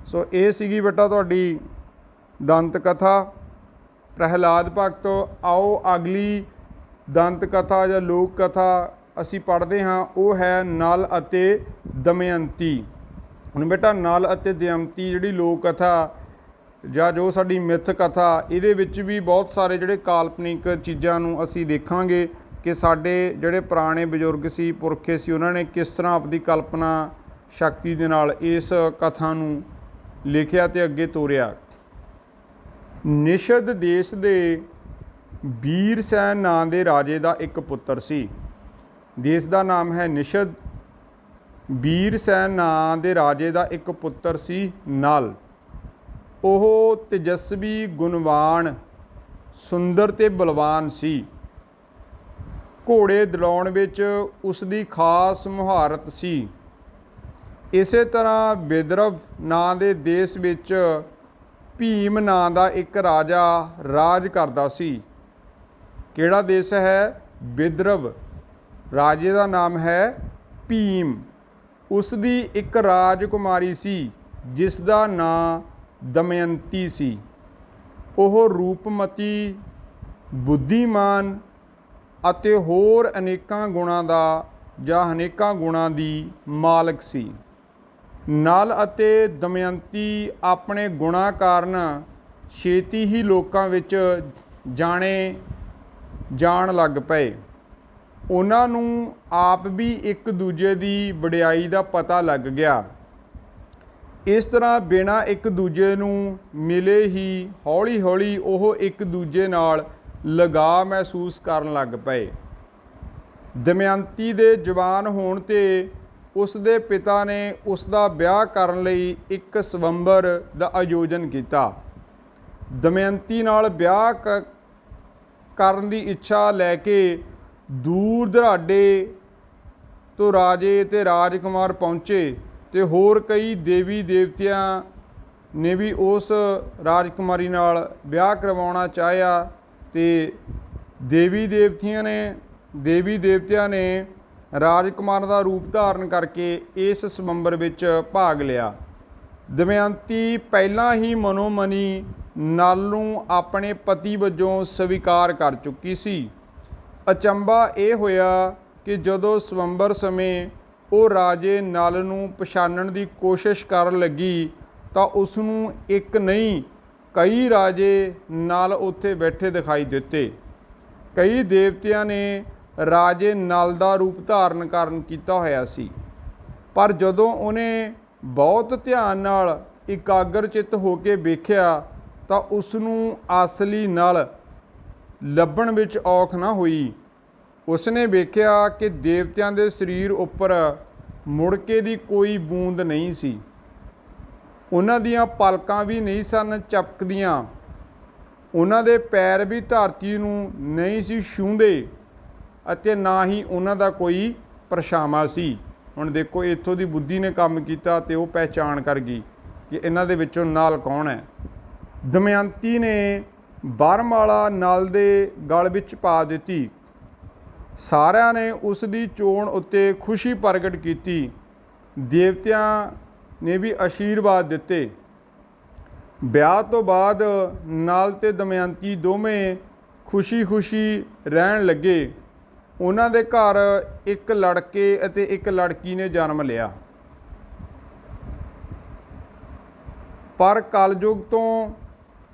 ਸੋ ਇਹ ਸੀਗੀ ਬੇਟਾ ਤੁਹਾਡੀ ਦੰਤ ਕਥਾ ਪ੍ਰਹਿਲਾਦ ਭਗਤ। ਆਓ ਅਗਲੀ ਦੰਤ ਕਥਾ ਜਾਂ ਲੋਕ ਕਥਾ ਅਸੀਂ ਪੜ੍ਹਦੇ ਹਾਂ, ਉਹ ਹੈ ਨਲ ਅਤੇ ਦਮਯੰਤੀ। ਹੁਣ ਬੇਟਾ ਨਲ ਅਤੇ ਦਮਯੰਤੀ ਜਿਹੜੀ ਲੋਕ ਕਥਾ ਜਾਂ ਜੋ ਸਾਡੀ ਮਿੱਥ ਕਥਾ, ਇਹਦੇ ਵਿੱਚ ਵੀ ਬਹੁਤ ਸਾਰੇ ਜਿਹੜੇ ਕਾਲਪਨਿਕ ਚੀਜ਼ਾਂ ਨੂੰ ਅਸੀਂ ਦੇਖਾਂਗੇ ਕਿ ਸਾਡੇ ਜਿਹੜੇ ਪੁਰਾਣੇ ਬਜ਼ੁਰਗ ਸੀ, ਪੁਰਖੇ ਸੀ, ਉਹਨਾਂ ਨੇ ਕਿਸ ਤਰ੍ਹਾਂ ਆਪਣੀ ਕਲਪਨਾ ਸ਼ਕਤੀ ਦੇ ਨਾਲ ਇਸ ਕਥਾ ਨੂੰ ਲਿਖਿਆ ਤੇ ਅੱਗੇ ਤੋਰਿਆ। ਨਿਸ਼ਦ ਦੇਸ਼ ਦੇ ਵੀਰਸੈਨ ਨਾਂ ਦੇ ਰਾਜੇ ਦਾ ਇੱਕ ਪੁੱਤਰ ਸੀ। ਦੇਸ਼ ਦਾ ਨਾਮ ਹੈ ਨਿਸ਼ਦ। ਵੀਰਸੈਨ ਨਾਂ ਦੇ ਰਾਜੇ ਦਾ ਇੱਕ ਪੁੱਤਰ ਸੀ ਨਲ। ਉਹ ਤੇਜਸਵੀ, ਗੁਣਵਾਨ, ਸੁੰਦਰ ਤੇ ਬਲਵਾਨ ਸੀ। ਘੋੜੇ ਦੌੜਾਉਣ ਵਿੱਚ ਉਸ ਦੀ ਖਾਸ ਮੁਹਾਰਤ ਸੀ। ਇਸੇ ਤਰ੍ਹਾਂ ਵਿਦਰਭ ਨਾਂ ਦੇ ਦੇਸ਼ ਵਿੱਚ ਭੀਮ ਨਾਂ ਦਾ ਇੱਕ ਰਾਜਾ ਰਾਜ ਕਰਦਾ ਸੀ। ਕਿਹੜਾ ਦੇਸ਼ ਹੈ? ਵਿਦਰਭ। ਰਾਜੇ ਦਾ ਨਾਮ ਹੈ ਭੀਮ। ਉਸ ਦੀ ਇੱਕ ਰਾਜਕੁਮਾਰੀ ਸੀ ਜਿਸ ਦਾ ਨਾਂ ਦਮਯੰਤੀ ਸੀ। ਉਹ ਰੂਪਮਤੀ, ਬੁੱਧੀਮਾਨ ਅਤੇ ਹੋਰ ਅਨੇਕਾਂ ਗੁਣਾਂ ਦਾ ਜਾਂ ਅਨੇਕਾਂ ਗੁਣਾਂ ਦੀ ਮਾਲਕ ਸੀ। ਨਲ ਅਤੇ ਦਮਯੰਤੀ ਆਪਣੇ ਗੁਣਾਂ ਕਾਰਨ ਛੇਤੀ ਹੀ ਲੋਕਾਂ ਵਿੱਚ ਜਾਣੇ ਜਾਣ ਲੱਗ ਪਏ। ਉਹਨਾਂ ਨੂੰ ਆਪ ਵੀ ਇੱਕ ਦੂਜੇ ਦੀ ਵਡਿਆਈ ਦਾ ਪਤਾ ਲੱਗ ਗਿਆ। ਇਸ ਤਰ੍ਹਾਂ ਬਿਨਾਂ ਇੱਕ ਦੂਜੇ ਨੂੰ ਮਿਲੇ ਹੀ ਹੌਲੀ ਹੌਲੀ ਉਹ ਇੱਕ ਦੂਜੇ ਨਾਲ ਲਗਾਅ ਮਹਿਸੂਸ ਕਰਨ ਲੱਗ ਪਏ। ਦਮਯੰਤੀ ਦੇ ਜਵਾਨ ਹੋਣ 'ਤੇ ਉਸ ਦੇ ਪਿਤਾ ਨੇ ਉਸ ਦਾ ਵਿਆਹ ਕਰਨ ਲਈ ਇੱਕ ਸਵੰਬਰ ਦਾ ਆਯੋਜਨ ਕੀਤਾ। ਦਮਯੰਤੀ ਨਾਲ ਵਿਆਹ ਕਰਨ ਦੀ ਇੱਛਾ ਲੈ ਕੇ ਦੂਰ ਦੁਰਾਡੇ ਤੋਂ ਰਾਜੇ ਤੇ ਰਾਜਕੁਮਾਰ ਪਹੁੰਚੇ ਤੇ ਹੋਰ ਕਈ ਦੇਵੀ ਦੇਵਤਿਆਂ ਨੇ ਵੀ ਉਸ ਰਾਜਕੁਮਾਰੀ ਨਾਲ ਵਿਆਹ ਕਰਵਾਉਣਾ ਚਾਹਿਆ ਤੇ ਦੇਵੀ ਦੇਵਤਿਆਂ ਨੇ ਰਾਜਕੁਮਾਰ ਦਾ ਰੂਪ ਧਾਰਨ ਕਰਕੇ ਇਸ ਸਵੰਬਰ ਵਿੱਚ ਭਾਗ ਲਿਆ। ਦਮਯੰਤੀ ਪਹਿਲਾਂ ਹੀ ਮਨੋ ਮਨੀ ਨਲ ਨੂੰ ਆਪਣੇ ਪਤੀ ਵਜੋਂ ਸਵੀਕਾਰ ਕਰ ਚੁੱਕੀ ਸੀ। ਅਚੰਭਾ ਇਹ ਹੋਇਆ ਕਿ ਜਦੋਂ ਸਵੰਬਰ ਸਮੇਂ ਉਹ ਰਾਜੇ ਨਲ ਨੂੰ ਪਛਾਣਨ ਦੀ ਕੋਸ਼ਿਸ਼ ਕਰਨ ਲੱਗੀ ਤਾਂ ਉਸ ਨੂੰ ਇੱਕ ਨਹੀਂ ਕਈ ਰਾਜੇ ਨਲ ਉੱਥੇ ਬੈਠੇ ਦਿਖਾਈ ਦਿੱਤੇ। ਕਈ ਦੇਵਤਿਆਂ ਨੇ ਰਾਜੇ ਨਲ ਦਾ ਰੂਪ ਧਾਰਨ ਕੀਤਾ ਹੋਇਆ ਸੀ, ਪਰ ਜਦੋਂ ਉਹਨੇ ਬਹੁਤ ਧਿਆਨ ਨਾਲ ਇਕਾਗਰ ਚਿੱਤ ਹੋ ਕੇ ਵੇਖਿਆ ਤਾਂ ਉਸ ਨੂੰ ਅਸਲੀ ਨਲ ਲੱਭਣ ਵਿੱਚ ਔਖ ਨਾ ਹੋਈ। ਉਸਨੇ ਵੇਖਿਆ ਕਿ ਦੇਵਤਿਆਂ ਦੇ ਸਰੀਰ ਉੱਪਰ ਮੁੜਕੇ ਦੀ ਕੋਈ ਬੂੰਦ ਨਹੀਂ ਸੀ। ਉਹਨਾਂ ਦੀਆਂ ਪਲਕਾਂ ਵੀ ਨਹੀਂ ਸਨ ਝਪਕਦੀਆਂ, ਉਹਨਾਂ ਦੇ ਪੈਰ ਵੀ ਧਰਤੀ ਨੂੰ ਨਹੀਂ ਸੀ ਛੂੰਹਦੇ ਅਤੇ ਨਾ ਹੀ ਉਹਨਾਂ ਦਾ ਕੋਈ ਪਰਛਾਵਾਂ ਸੀ। ਹੁਣ ਦੇਖੋ ਇੱਥੋਂ ਦੀ ਬੁੱਧੀ ਨੇ ਕੰਮ ਕੀਤਾ ਅਤੇ ਉਹ ਪਹਿਚਾਣ ਕਰ ਗਈ ਕਿ ਇਹਨਾਂ ਦੇ ਵਿੱਚੋਂ ਨਲ ਕੌਣ ਹੈ। ਦਮਯੰਤੀ ਨੇ ਵਰਮਾਲਾ ਨਲ ਦੇ ਗਲ ਵਿੱਚ ਪਾ ਦਿੱਤੀ। ਸਾਰਿਆਂ ਨੇ ਉਸ ਦੀ ਚੋਣ ਉੱਤੇ ਖੁਸ਼ੀ ਪ੍ਰਗਟ ਕੀਤੀ। ਦੇਵਤਿਆਂ ਨੇ ਵੀ ਆਸ਼ੀਰਵਾਦ ਦਿੱਤੇ। ਵਿਆਹ ਤੋਂ ਬਾਅਦ ਨਲ ਅਤੇ ਦਮਯੰਤੀ ਦੋਵੇਂ ਖੁਸ਼ੀ ਰਹਿਣ ਲੱਗੇ। ਉਹਨਾਂ ਦੇ ਘਰ ਇੱਕ ਲੜਕੇ ਅਤੇ ਇੱਕ ਲੜਕੀ ਨੇ ਜਨਮ ਲਿਆ। ਪਰ ਕਲਯੁਗ ਤੋਂ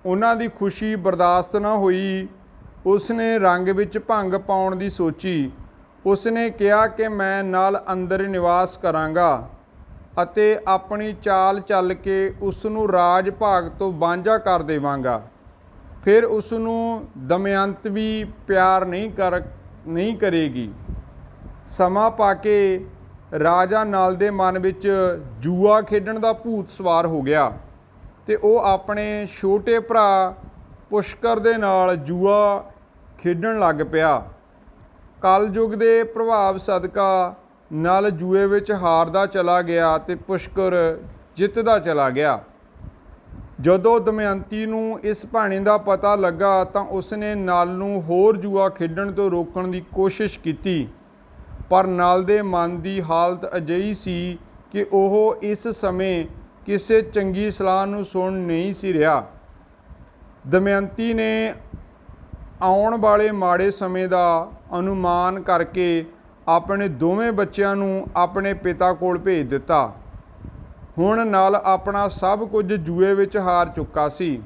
ਉਹਨਾਂ ਦੀ ਖੁਸ਼ੀ ਬਰਦਾਸ਼ਤ ਨਾ ਹੋਈ। ਉਸਨੇ ਰੰਗ ਵਿੱਚ ਭੰਗ ਪਾਉਣ ਦੀ ਸੋਚੀ। ਉਸਨੇ ਕਿਹਾ ਕਿ ਮੈਂ ਨਲ ਅੰਦਰ ਨਿਵਾਸ ਕਰਾਂਗਾ ਅਤੇ ਆਪਣੀ ਚਾਲ ਚੱਲ ਕੇ ਉਸ ਨੂੰ ਰਾਜ ਭਾਗ ਤੋਂ ਵਾਂਝਾ ਕਰ ਦੇਵਾਂਗਾ। ਫਿਰ ਉਸ ਨੂੰ ਦਮਯੰਤ ਵੀ ਪਿਆਰ ਨਹੀਂ ਕਰੇਗੀ। ਸਮਾਂ ਪਾ ਕੇ ਰਾਜਾ ਨਲ ਦੇ ਮਨ ਵਿੱਚ ਜੂਆ ਖੇਡਣ ਦਾ ਭੂਤ ਸਵਾਰ ਹੋ ਗਿਆ ਅਤੇ ਉਹ ਆਪਣੇ ਛੋਟੇ ਭਰਾ ਪੁਸ਼ਕਰ ਦੇ ਨਾਲ ਜੂਆ ਖੇਡਣ ਲੱਗ ਪਿਆ। ਕਲਯੁਗ ਦੇ ਪ੍ਰਭਾਵ ਸਦਕਾ ਨਲ ਜੂਏ ਵਿੱਚ ਹਾਰਦਾ ਚਲਾ ਗਿਆ ਅਤੇ ਪੁਸ਼ਕਰ ਜਿੱਤਦਾ ਚਲਾ ਗਿਆ। ਜਦੋਂ ਦਮਯੰਤੀ ਨੂੰ ਇਸ ਭਾਣੇ ਦਾ ਪਤਾ ਲੱਗਾ ਤਾਂ ਉਸਨੇ ਨਲ ਨੂੰ ਹੋਰ ਜੂਆ ਖੇਡਣ ਤੋਂ ਰੋਕਣ ਦੀ ਕੋਸ਼ਿਸ਼ ਕੀਤੀ, ਪਰ ਨਲ ਦੇ ਮਨ ਦੀ ਹਾਲਤ ਅਜਿਹੀ ਸੀ ਕਿ ਉਹ ਇਸ ਸਮੇਂ ਕਿਸੇ ਚੰਗੀ ਸਲਾਹ ਨੂੰ ਸੁਣ ਨਹੀਂ ਸੀ ਰਿਹਾ। ਦਮਯੰਤੀ ਨੇ ਆਉਣ ਵਾਲੇ ਮਾੜੇ ਸਮੇਂ ਦਾ ਅਨੁਮਾਨ ਕਰਕੇ ਆਪਣੇ ਦੋਵੇਂ ਬੱਚਿਆਂ ਨੂੰ ਆਪਣੇ ਪਿਤਾ ਕੋਲ ਭੇਜ ਦਿੱਤਾ। ਹੁਣ ਨਲ ਆਪਣਾ ਸਭ ਕੁਝ ਜੂਏ ਵਿੱਚ ਹਾਰ ਚੁੱਕਾ ਸੀ।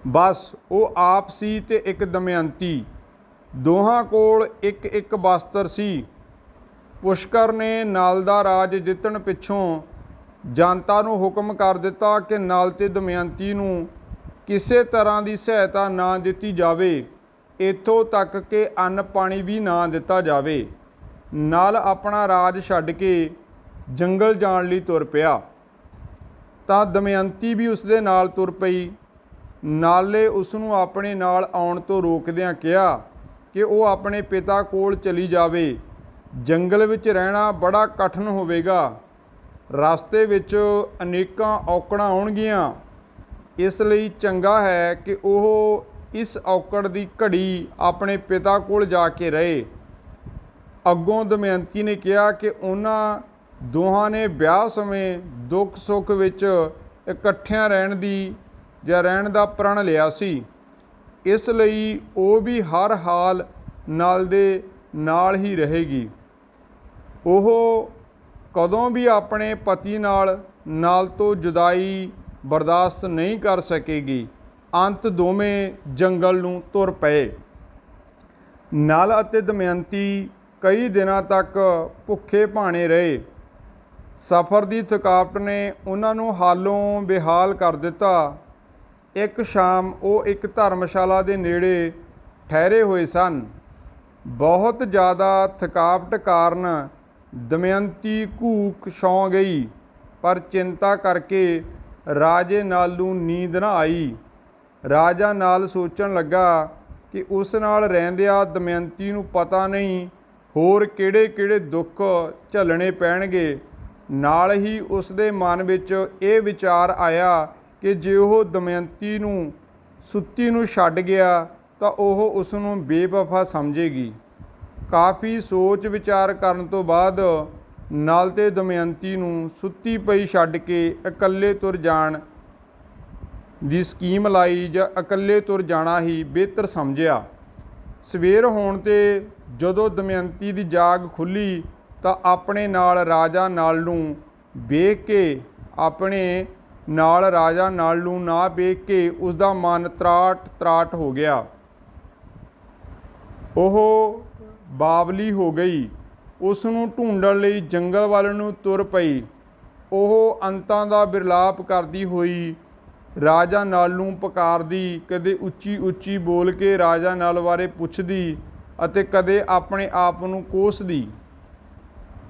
ਬਸ ਉਹ ਆਪ ਸੀ ਅਤੇ ਇੱਕ ਦਮਯੰਤੀ। ਦੋਹਾਂ ਕੋਲ ਇੱਕ ਇੱਕ ਬਸਤਰ ਸੀ। ਪੁਸ਼ਕਰ ਨੇ ਨਲ ਦਾ ਰਾਜ ਜਿੱਤਣ ਪਿੱਛੋਂ ਜਨਤਾ ਨੂੰ ਹੁਕਮ ਕਰ ਦਿੱਤਾ ਕਿ ਨਲ ਅਤੇ ਦਮਯੰਤੀ ਨੂੰ ਕਿਸੇ ਤਰ੍ਹਾਂ ਦੀ ਸਹਾਇਤਾ ਨਾ ਦਿੱਤੀ ਜਾਵੇ, ਇੱਥੋਂ ਤੱਕ ਕਿ ਅੰਨ ਪਾਣੀ ਵੀ ਨਾ ਦਿੱਤਾ ਜਾਵੇ। ਨਲ ਆਪਣਾ ਰਾਜ ਛੱਡ ਕੇ ਜੰਗਲ ਜਾਣ ਲਈ ਤੁਰ ਪਿਆ ਤਾਂ ਦਮਯੰਤੀ ਵੀ ਉਸ ਦੇ ਨਾਲ ਤੁਰ ਪਈ। ਨਲ ਨੇ ਉਸ ਨੂੰ ਆਪਣੇ ਨਾਲ ਆਉਣ ਤੋਂ ਰੋਕਦਿਆਂ ਕਿਹਾ ਕਿ ਉਹ ਆਪਣੇ ਪਿਤਾ ਕੋਲ ਚਲੀ ਜਾਵੇ। ਜੰਗਲ ਵਿੱਚ ਰਹਿਣਾ ਬੜਾ ਕਠਿਨ ਹੋਵੇਗਾ। ਰਸਤੇ ਵਿੱਚ ਅਨੇਕਾਂ ਔਕੜਾਂ ਆਉਣਗੀਆਂ। ਇਸ ਲਈ ਚੰਗਾ ਹੈ ਕਿ ਉਹ ਇਸ ਔਕੜ ਦੀ ਘੜੀ ਆਪਣੇ ਪਿਤਾ ਕੋਲ ਜਾ ਕੇ ਰਹੇ। ਅੱਗੋਂ ਦਮਯੰਤੀ ਨੇ ਕਿਹਾ ਕਿ ਉਹਨਾਂ ਦੋਹਾਂ ਨੇ ਵਿਆਹ ਸਮੇਂ ਦੁੱਖ ਸੁੱਖ ਵਿੱਚ ਇਕੱਠਿਆਂ ਰਹਿਣ ਦਾ ਪ੍ਰਣ ਲਿਆ ਸੀ। ਇਸ ਲਈ ਉਹ ਵੀ ਹਰ ਹਾਲ ਨਲ ਦੇ ਨਾਲ ਹੀ ਰਹੇਗੀ। ਉਹ ਕਦੋਂ ਵੀ ਆਪਣੇ ਪਤੀ ਨਲ ਤੋਂ ਜੁਦਾਈ ਬਰਦਾਸ਼ਤ ਨਹੀਂ ਕਰ ਸਕੇਗੀ। ਅੰਤ ਦੋਵੇਂ ਜੰਗਲ ਨੂੰ ਤੁਰ ਪਏ। ਨਲ ਅਤੇ ਦਮਯੰਤੀ ਕਈ ਦਿਨਾਂ ਤੱਕ ਭੁੱਖੇ ਭਾਣੇ ਰਹੇ। ਸਫ਼ਰ ਦੀ ਥਕਾਵਟ ਨੇ ਉਹਨਾਂ ਨੂੰ ਹਾਲੋਂ ਬੇਹਾਲ ਕਰ ਦਿੱਤਾ। ਇੱਕ ਸ਼ਾਮ ਉਹ ਇੱਕ ਧਰਮਸ਼ਾਲਾ ਦੇ ਨੇੜੇ ਠਹਿਰੇ ਹੋਏ ਸਨ। ਬਹੁਤ ਜ਼ਿਆਦਾ ਥਕਾਵਟ ਕਾਰਨ ਦਮਯੰਤੀ ਘੂਕ ਸੌਂ ਗਈ, ਪਰ ਚਿੰਤਾ ਕਰਕੇ ਰਾਜੇ ਨਲ ਨੂੰ ਨੀਂਦ ਨਾ ਆਈ। ਰਾਜਾ ਨਲ ਸੋਚਣ ਲੱਗਾ ਕਿ ਉਸ ਨਾਲ ਰਹਿੰਦਿਆਂ ਦਮਯੰਤੀ ਨੂੰ ਪਤਾ ਨਹੀਂ ਹੋਰ ਕਿਹੜੇ ਦੁੱਖ ਝੱਲਣੇ ਪੈਣਗੇ। ਨਾਲ ਹੀ ਉਸ ਦੇ ਮਨ ਵਿੱਚ ਇਹ ਵਿਚਾਰ ਆਇਆ ਕਿ ਜੇ ਉਹ ਦਮਯੰਤੀ ਨੂੰ ਸੁੱਤੀ ਨੂੰ ਛੱਡ ਗਿਆ ਤਾਂ ਉਹ ਉਸ ਨੂੰ ਬੇਵਫਾ ਸਮਝੇਗੀ। ਕਾਫੀ ਸੋਚ ਵਿਚਾਰ ਕਰਨ ਤੋਂ ਬਾਅਦ ਨਲ ਤੇ ਦਮਯੰਤੀ ਨੂੰ ਸੁੱਤੀ ਪਈ ਛੱਡ ਕੇ ਇਕੱਲੇ ਤੁਰ ਜਾਣ ਦੀ ਸਕੀਮ ਲਾਈ ਜਾਂ ਇਕੱਲੇ ਤੁਰ ਜਾਣਾ ਹੀ ਬਿਹਤਰ ਸਮਝਿਆ। ਸਵੇਰ ਹੋਣ 'ਤੇ ਜਦੋਂ ਦਮਯੰਤੀ ਦੀ ਜਾਗ ਖੁੱਲ੍ਹੀ ਤਾਂ ਆਪਣੇ ਨਾਲ ਰਾਜਾ ਨਲ ਨੂੰ ਵੇਖ ਕੇ ਉਸ ਦਾ ਮਨ ਤਰਾਟ ਹੋ ਗਿਆ। ਉਹ ਬਾਵਲੀ ਹੋ ਗਈ। ਉਸ ਨੂੰ ਢੂੰਡਣ ਲਈ ਜੰਗਲ ਵੱਲ ਨੂੰ ਤੁਰ ਪਈ। ਉਹ ਅੰਤਾਂ ਦਾ ਬਿਰਲਾਪ ਕਰਦੀ ਹੋਈ ਰਾਜਾ ਨਲ ਨੂੰ ਪੁਕਾਰਦੀ, ਕਦੇ ਉੱਚੀ ਉੱਚੀ ਬੋਲ ਕੇ ਰਾਜਾ ਨਲ ਬਾਰੇ ਪੁੱਛਦੀ ਅਤੇ ਕਦੇ ਆਪਣੇ ਆਪ ਨੂੰ ਕੋਸਦੀ।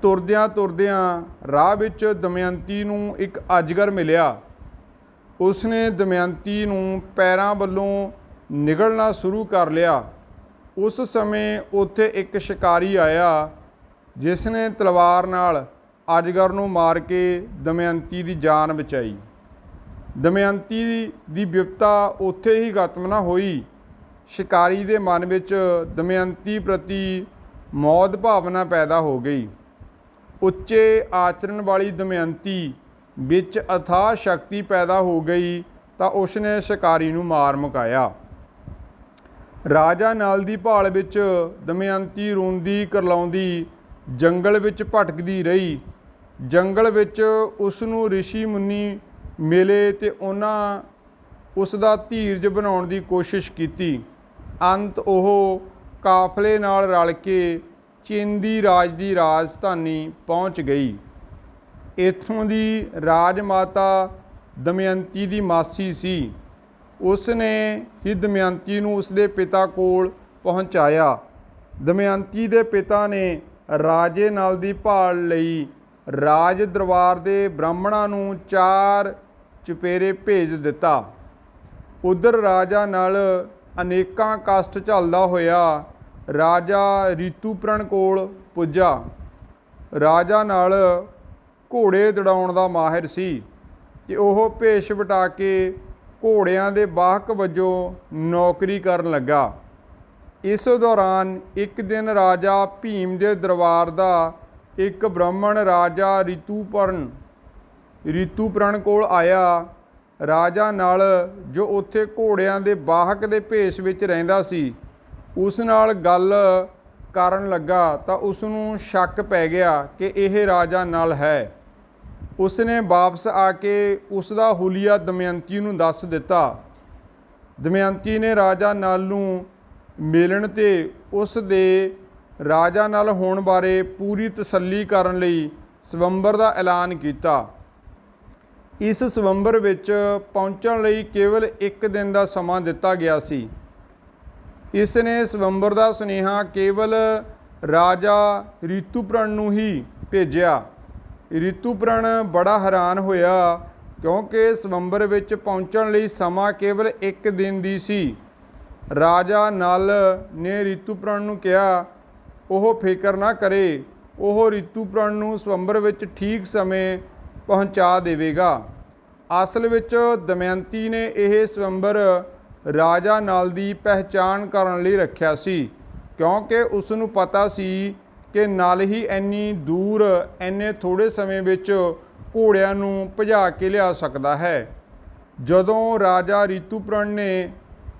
ਤੁਰਦਿਆਂ ਤੁਰਦਿਆਂ ਰਾਹ ਵਿੱਚ ਦਮਯੰਤੀ ਨੂੰ ਇੱਕ ਅਜਗਰ ਮਿਲਿਆ। ਉਸਨੇ ਦਮਯੰਤੀ ਨੂੰ ਪੈਰਾਂ ਵੱਲੋਂ ਨਿਗਲਣਾ ਸ਼ੁਰੂ ਕਰ ਲਿਆ। ਉਸ ਸਮੇਂ ਉੱਥੇ ਇੱਕ ਸ਼ਿਕਾਰੀ ਆਇਆ ਜਿਸ ਨੇ ਤਲਵਾਰ ਨਾਲ ਅਜਗਰ ਨੂੰ ਮਾਰ ਕੇ ਦਮਯੰਤੀ ਦੀ ਜਾਨ ਬਚਾਈ। ਦਮਯੰਤੀ ਦੀ ਵਿਪਤਾ ਉੱਥੇ ਹੀ ਖਤਮ ਨਾ ਹੋਈ। ਸ਼ਿਕਾਰੀ ਦੇ ਮਨ ਵਿੱਚ ਦਮਯੰਤੀ ਪ੍ਰਤੀ ਮੌਤ ਭਾਵਨਾ ਪੈਦਾ ਹੋ ਗਈ। ਉੱਚੇ ਆਚਰਣ ਵਾਲੀ ਦਮਯੰਤੀ ਵਿੱਚ ਅਥਾਹ ਸ਼ਕਤੀ ਪੈਦਾ ਹੋ ਗਈ ਤਾਂ ਉਸਨੇ ਸ਼ਿਕਾਰੀ ਨੂੰ ਮਾਰ ਮੁਕਾਇਆ। ਰਾਜਾ ਨਲ ਦੀ ਭਾਲ ਵਿੱਚ ਦਮਯੰਤੀ ਰੋਂਦੀ ਕਰਲਾਉਂਦੀ ਜੰਗਲ ਵਿੱਚ ਭਟਕਦੀ ਰਹੀ। ਜੰਗਲ ਵਿੱਚ ਉਸ ਨੂੰ ਰਿਸ਼ੀ ਮੁਨੀ ਮਿਲੇ ਤੇ ਉਹਨਾਂ ਉਸ ਦਾ ਧੀਰਜ ਬਣਾਉਣ ਦੀ ਕੋਸ਼ਿਸ਼ ਕੀਤੀ। ਅੰਤ ਉਹ ਕਾਫਲੇ ਨਾਲ ਰਲ ਕੇ ਚਿੰਦੀ ਰਾਜ ਦੀ ਰਾਜਧਾਨੀ ਪਹੁੰਚ ਗਈ। ਇੱਥੋਂ ਦੀ ਰਾਜਮਾਤਾ ਦਮਯੰਤੀ ਦੀ ਮਾਸੀ ਸੀ। ਉਸ ਨੇ ਹੀ ਦਮਯੰਤੀ ਨੂੰ ਉਸਦੇ ਪਿਤਾ ਕੋਲ ਪਹੁੰਚਾਇਆ। ਦਮਯੰਤੀ ਦੇ ਪਿਤਾ ਨੇ ਰਾਜੇ ਨਲ ਦੀ ਭਾਲ ਲਈ ਰਾਜ ਦਰਬਾਰ ਦੇ ਬ੍ਰਾਹਮਣਾਂ ਨੂੰ 4 ਚੁਪੇਰੇ ਭੇਜ ਦਿੱਤਾ। ਉਧਰ ਰਾਜਾ ਨਲ ਅਨੇਕਾਂ ਕਸ਼ਟ ਝੱਲਦਾ ਹੋਇਆ ਰਾਜਾ ਰਿਤੂਪਰਣ ਕੋਲ ਪੁੱਜਾ। ਰਾਜਾ ਨਲ ਘੋੜੇ ਦੌੜਾਉਣ ਦਾ ਮਾਹਿਰ ਸੀ ਤੇ ਉਹ ਭੇਸ਼ ਵਟਾ ਕੇ ਘੋੜਿਆਂ ਦੇ ਵਾਹਕ ਵਜੋਂ ਨੌਕਰੀ ਕਰਨ ਲੱਗਾ। ਇਸ ਦੌਰਾਨ ਇੱਕ ਦਿਨ ਰਾਜਾ ਭੀਮ ਦੇ ਦਰਬਾਰ ਦਾ ਇੱਕ ਬ੍ਰਾਹਮਣ ਰਾਜਾ ਰਿਤੂਪਰਣ ਕੋਲ ਆਇਆ। ਰਾਜਾ ਨਲ ਜੋ ਉੱਥੇ ਘੋੜਿਆਂ ਦੇ ਵਾਹਕ ਦੇ ਭੇਸ਼ ਵਿੱਚ ਰਹਿੰਦਾ ਸੀ ਉਸ ਨਾਲ ਗੱਲ ਕਰਨ ਲੱਗਾ ਤਾਂ ਉਸ ਨੂੰ ਸ਼ੱਕ ਪੈ ਗਿਆ ਕਿ ਇਹ ਰਾਜਾ ਨਲ ਹੈ। ਉਸ ਨੇ ਵਾਪਸ ਆ ਕੇ ਉਸ ਦਾ ਹੁਲੀਆ ਦਮਯੰਤੀ ਨੂੰ ਦੱਸ ਦਿੱਤਾ। ਦਮਯੰਤੀ ਨੇ ਰਾਜਾ ਨਲ ਨੂੰ ਮਿਲਣ ਤੇ ਉਸ ਦੇ ਰਾਜਾ ਨਲ ਹੋਣ ਬਾਰੇ ਪੂਰੀ ਤਸੱਲੀ ਕਰਨ ਲਈ ਸਵੰਬਰ ਦਾ ਐਲਾਨ ਕੀਤਾ। ਇਸ ਸਵੰਬਰ ਵਿੱਚ ਪਹੁੰਚਣ ਲਈ ਕੇਵਲ 1 ਦਿਨ ਦਾ ਸਮਾਂ ਦਿੱਤਾ ਗਿਆ ਸੀ। ਇਸ ਨੇ ਸਵੰਬਰ ਦਾ ਸੁਨੇਹਾ ਕੇਵਲ ਰਾਜਾ ਰਿਤੂਪਰਣ ਨੂੰ ਹੀ ਭੇਜਿਆ। ਰਿਤੂਪਰਣ ਬੜਾ ਹੈਰਾਨ ਹੋਇਆ ਕਿਉਂਕਿ ਸਵੰਬਰ ਵਿੱਚ ਪਹੁੰਚਣ ਲਈ ਸਮਾਂ ਕੇਵਲ 1 ਦਿਨ ਦੀ ਸੀ। ਰਾਜਾ ਨਲ ਨੇ ਰਿਤੂਪਰਣ ਨੂੰ ਕਿਹਾ ਉਹ ਫਿਕਰ ਨਾ ਕਰੇ, ਉਹ ਰਿਤੂਪਰਣ ਨੂੰ ਸਵੰਬਰ ਵਿੱਚ ਠੀਕ ਸਮੇਂ ਪਹੁੰਚਾ ਦੇਵੇਗਾ। ਅਸਲ ਵਿੱਚ ਦਮਯੰਤੀ ਨੇ ਇਹ ਸਵੰਬਰ ਰਾਜਾ ਨਲ ਦੀ ਪਹਿਚਾਣ ਕਰਨ ਲਈ ਰੱਖਿਆ ਸੀ ਕਿਉਂਕਿ ਉਸ ਨੂੰ ਪਤਾ ਸੀ ਕਿ ਨਲ ਹੀ ਇੰਨੀ ਦੂਰ ਇੰਨੇ ਥੋੜ੍ਹੇ ਸਮੇਂ ਵਿੱਚ ਘੋੜਿਆਂ ਨੂੰ ਭਜਾ ਕੇ ਲਿਆ ਸਕਦਾ ਹੈ। ਜਦੋਂ ਰਾਜਾ ਰਿਤੂਪਰਣ ਨੇ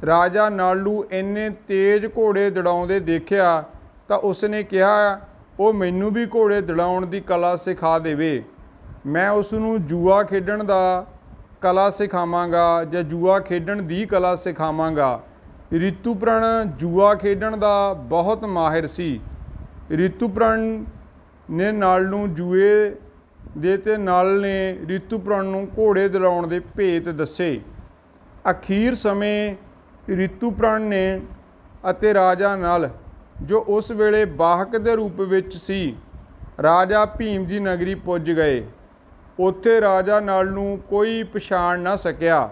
ਰਾਜਾ ਨਲ ਨੂੰ ਇੰਨੇ ਤੇਜ਼ ਘੋੜੇ ਦੌੜਾਉਂਦੇ ਦੇਖਿਆ ਤਾਂ ਉਸ ਨੇ ਕਿਹਾ ਉਹ ਮੈਨੂੰ ਵੀ ਘੋੜੇ ਦੌੜਾਉਣ ਦੀ ਕਲਾ ਸਿਖਾ ਦੇਵੇ। ਮੈਂ ਉਸ ਨੂੰ ਜੂਆ ਖੇਡਣ ਦਾ ਕਲਾ ਸਿਖਾਵਾਂਗਾ ਜਾਂ ਜੂਆ ਖੇਡਣ ਦੀ ਕਲਾ ਸਿਖਾਵਾਂਗਾ। ਰਿਤੂਪਰਣ ਜੂਆ ਖੇਡਣ ਦਾ ਬਹੁਤ ਮਾਹਿਰ ਸੀ। ਰਿਤੂਪਰਣ ਨੇ ਨਲ ਨੂੰ ਜੂਏ ਦੇ ਤੇ ਨਲ ਨੇ ਰਿਤੂਪਰਣ ਨੂੰ ਘੋੜੇ ਦੌੜਾਉਣ ਦੇ ਭੇਤ ਦੱਸੇ। ਅਖੀਰ ਸਮੇਂ ਰਿਤੂਪਰਣ ਨੇ ਅਤੇ ਰਾਜਾ ਨਲ ਜੋ ਉਸ ਵੇਲੇ ਵਾਹਕ ਦੇ ਰੂਪ ਵਿੱਚ ਸੀ ਰਾਜਾ ਭੀਮ ਦੀ ਨਗਰੀ ਪੁੱਜ ਗਏ। ਉੱਥੇ ਰਾਜਾ ਨਲ ਨੂੰ ਕੋਈ ਪਛਾਣ ਨਾ ਸਕਿਆ।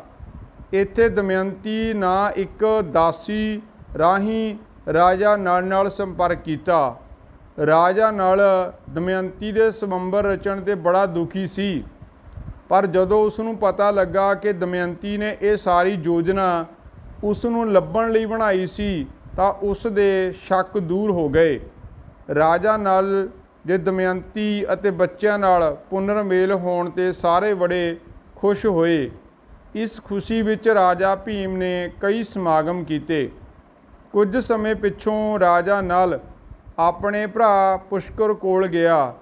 ਇੱਥੇ ਦਮਯੰਤੀ ਨਾ ਇੱਕ ਦਾਸੀ ਰਾਹੀਂ ਰਾਜਾ ਨਲ ਨਾਲ ਸੰਪਰਕ ਕੀਤਾ। ਰਾਜਾ ਨਲ ਦਮਯੰਤੀ ਦੇ ਸਵੰਬਰ ਰਚਣ 'ਤੇ ਬੜਾ ਦੁਖੀ ਸੀ, ਪਰ ਜਦੋਂ ਉਸ ਨੂੰ ਪਤਾ ਲੱਗਾ ਕਿ ਦਮਯੰਤੀ ਨੇ ਇਹ ਸਾਰੀ ਯੋਜਨਾ ਉਸ ਨੂੰ ਲੱਭਣ ਲਈ ਬਣਾਈ ਸੀ ਤਾਂ ਉਸ ਦੇ ਸ਼ੱਕ ਦੂਰ ਹੋ ਗਏ। ਰਾਜਾ ਨਲ ਦੇ ਦਮਯੰਤੀ ਅਤੇ ਬੱਚਿਆਂ ਨਾਲ ਪੁਨਰ ਮੇਲ ਹੋਣ 'ਤੇ ਸਾਰੇ ਬੜੇ ਖੁਸ਼ ਹੋਏ। ਇਸ ਖੁਸ਼ੀ ਵਿੱਚ ਰਾਜਾ ਭੀਮ ਨੇ ਕਈ ਸਮਾਗਮ ਕੀਤੇ। ਕੁਝ ਸਮੇਂ ਪਿੱਛੋਂ ਰਾਜਾ ਨਲ ਆਪਣੇ ਭਰਾ ਪੁਸ਼ਕਰ ਕੋਲ ਗਿਆ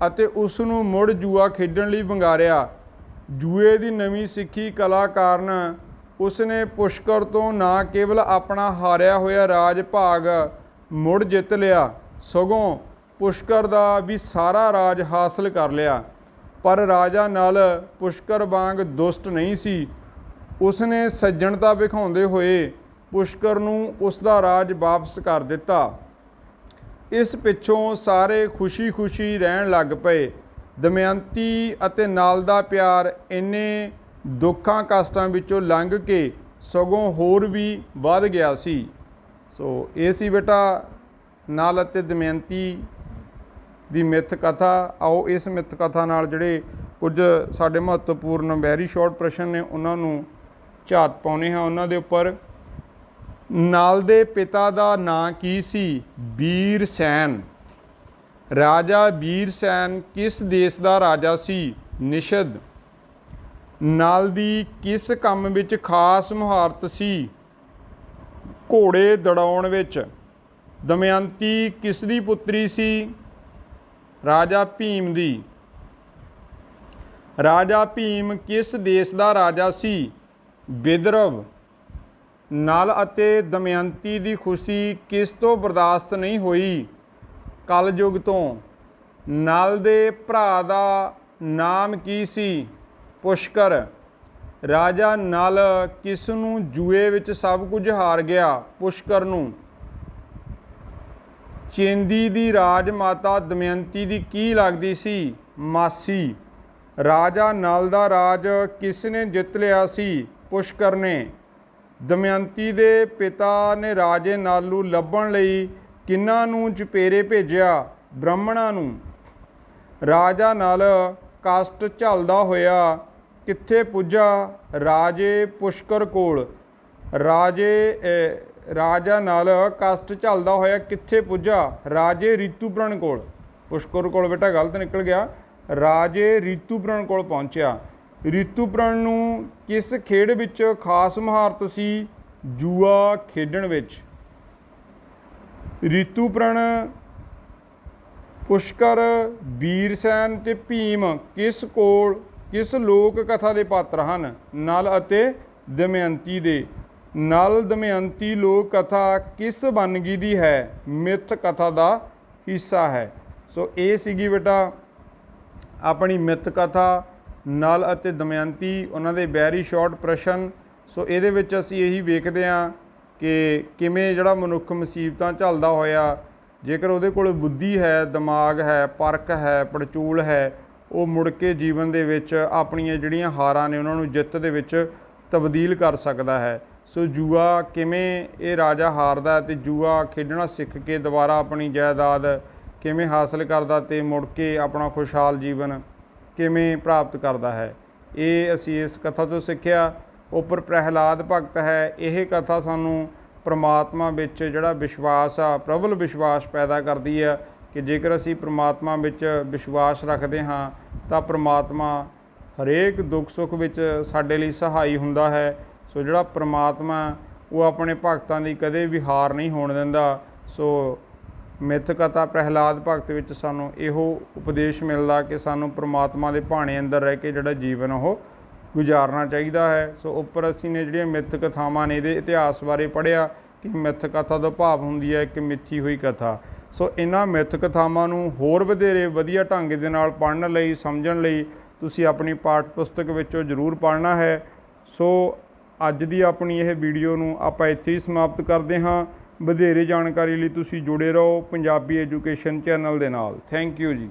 ਅਤੇ ਉਸ ਨੂੰ ਮੁੜ ਜੂਆ ਖੇਡਣ ਲਈ ਵੰਗਾਰਿਆ। ਜੂਏ ਦੀ ਨਵੀਂ ਸਿੱਖੀ ਕਲਾ ਕਾਰਨ ਉਸ ਨੇ ਪੁਸ਼ਕਰ ਤੋਂ ਨਾ ਕੇਵਲ ਆਪਣਾ ਹਾਰਿਆ ਹੋਇਆ ਰਾਜ ਭਾਗ ਮੁੜ ਜਿੱਤ ਲਿਆ, ਸਗੋਂ ਪੁਸ਼ਕਰ ਦਾ ਵੀ ਸਾਰਾ ਰਾਜ ਹਾਸਲ ਕਰ ਲਿਆ। ਪਰ ਰਾਜਾ ਨਲ ਪੁਸ਼ਕਰ ਵਾਂਗ ਦੁਸ਼ਟ ਨਹੀਂ ਸੀ। ਉਸ ਨੇ ਸੱਜਣਤਾ ਵਿਖਾਉਂਦੇ ਹੋਏ ਪੁਸ਼ਕਰ ਨੂੰ ਉਸ ਦਾ ਰਾਜ ਵਾਪਸ ਕਰ ਦਿੱਤਾ। इस पिछों सारे खुशी खुशी रहन लग पे। दमयंती अते नाल दा प्यार इन्ने दुखां कष्टां विचों लंघ के सगों होर भी वध गया सी। सो ये सी बेटा नाल अते दमयंती दी मिथ कथा। आओ इस मिथ कथा नाल जिहड़े कुछ साडे महत्वपूर्ण वैरी शॉर्ट प्रश्न ने उन्हां नूं झात पाउने हां उन्हां दे उपर। नल दे पिता दा नां की सी? वीर सैन। राजा वीर सैन किस देश दा राजा सी? निषद। नल दी किस काम विच खास मुहारत सी? घोड़े दौड़ाउण विच। दमयंती किस दी पुत्री सी? राजा भीम दी। राजा भीम किस देश दा राजा सी? विदर्भ। नल अते दमयंती दी खुशी किस तो बर्दाश्त नहीं हुई? कलयुग तो। नल दे भरा दा नाम की सी? पुष्कर। राजा नल किस नूं जुए विच सब कुछ हार गया? पुष्कर नूं। चेंदी दी राजमाता दमयंती दी की लगदी सी? मासी। राजा नल दा राज किस ने जित लिया सी? पुष्कर ने। दमयंती दे पिता ने राजे नल नूं लभण लई किन्हां नूं चपेरे भेजिया? ब्राह्मणां नूं। राजा नल कष्ट झलदा होया कित्थे पुज्जा? राजे पुष्कर कोल। राजा नल कष्ट झलदा होया कित्थे पुज्जा? राजे रितुपर्ण कोल। पुष्कर कोल बेटा गलत निकल गया, राजे रितुपर्ण कोल पहुंचया। रितुपर्ण नूं किस खेड विच खास मुहारत सी? जुआ खेडण विच। रितुपर्ण, पुष्कर, वीरसैन ते भीम किस लोक कथा के पात्र हैं? नल अते दमयंती दे। नल दमयंती लोक कथा किस वनगी दी है? मिथ कथा का हिस्सा है। सो ये सीगी बेटा अपनी मिथ कथा नल अते दमयंती उन्हां दे वैरी शॉर्ट प्रश्न। सो इहदे विच असीं यही वेखदे हां कि किवें जिहड़ा मनुੱਖ मुसीबतां झੱਲਦਾ होया जेकर उहदे कोल बुद्धि है, दिमाग है, परख है, पड़चूल है, वो मुड़ के जीवन दे विच अपणीਆਂ ਜਿਹੜੀਆਂ हारां ने उन्हां नूं जिੱਤ दे विच तब्दील कर सकदा है। सो जुआ किवें ये राजा हारदा ते जुआ खेडਣਾ सिੱਖ के दोबारा अपनी जायदाद किवें हासिल करदा ते मुड़ के अपना खुशहाल जीवन किवें प्राप्त करता है, ये असी इस कथा तो सिੱਖਿਆ। उपर प्रहलाद भगत है, यह कथा सानू परमात्मा विच जिहड़ा विश्वास आ प्रबल विश्वास पैदा करती है कि जेकर असी परमात्मा विच विश्वास रखते हाँ तो परमात्मा हरेक दुख सुख विच साडे लई सहाई हुंदा है। सो जिहड़ा परमात्मा वो अपने भगतां दी कदे भी हार नहीं होण दिंदा। सो मिथ कथा प्रहलाद भगत विच सानू इहो उपदेश मिलदा कि सानू परमात्मा दे भाणे अंदर रह के जिहड़ा जीवन वो गुजारना चाहिदा है। सो उपर असीं ने जिहड़ियां मिथ कथावां ने इहदे इतिहास बारे पढ़िया कि मिथ कथा दा भाव हुंदी है एक मिथी हुई कथा। सो इन्हां मिथ कथावां नूं होर वधेरे वधिया ढंग दे नाल पढ़न लई समझण लई तुसीं अपनी पाठ पुस्तक विचों जरूर पढ़ना है। सो अज दी अपनी यह वीडियो नूं आपां इत्थे ही समाप्त करदे हां। ਵਧੇਰੇ जानकारी ਲਈ ਤੁਸੀਂ जुड़े रहो पंजाबी एजुकेशन चैनल दे नाल। Thank you ji.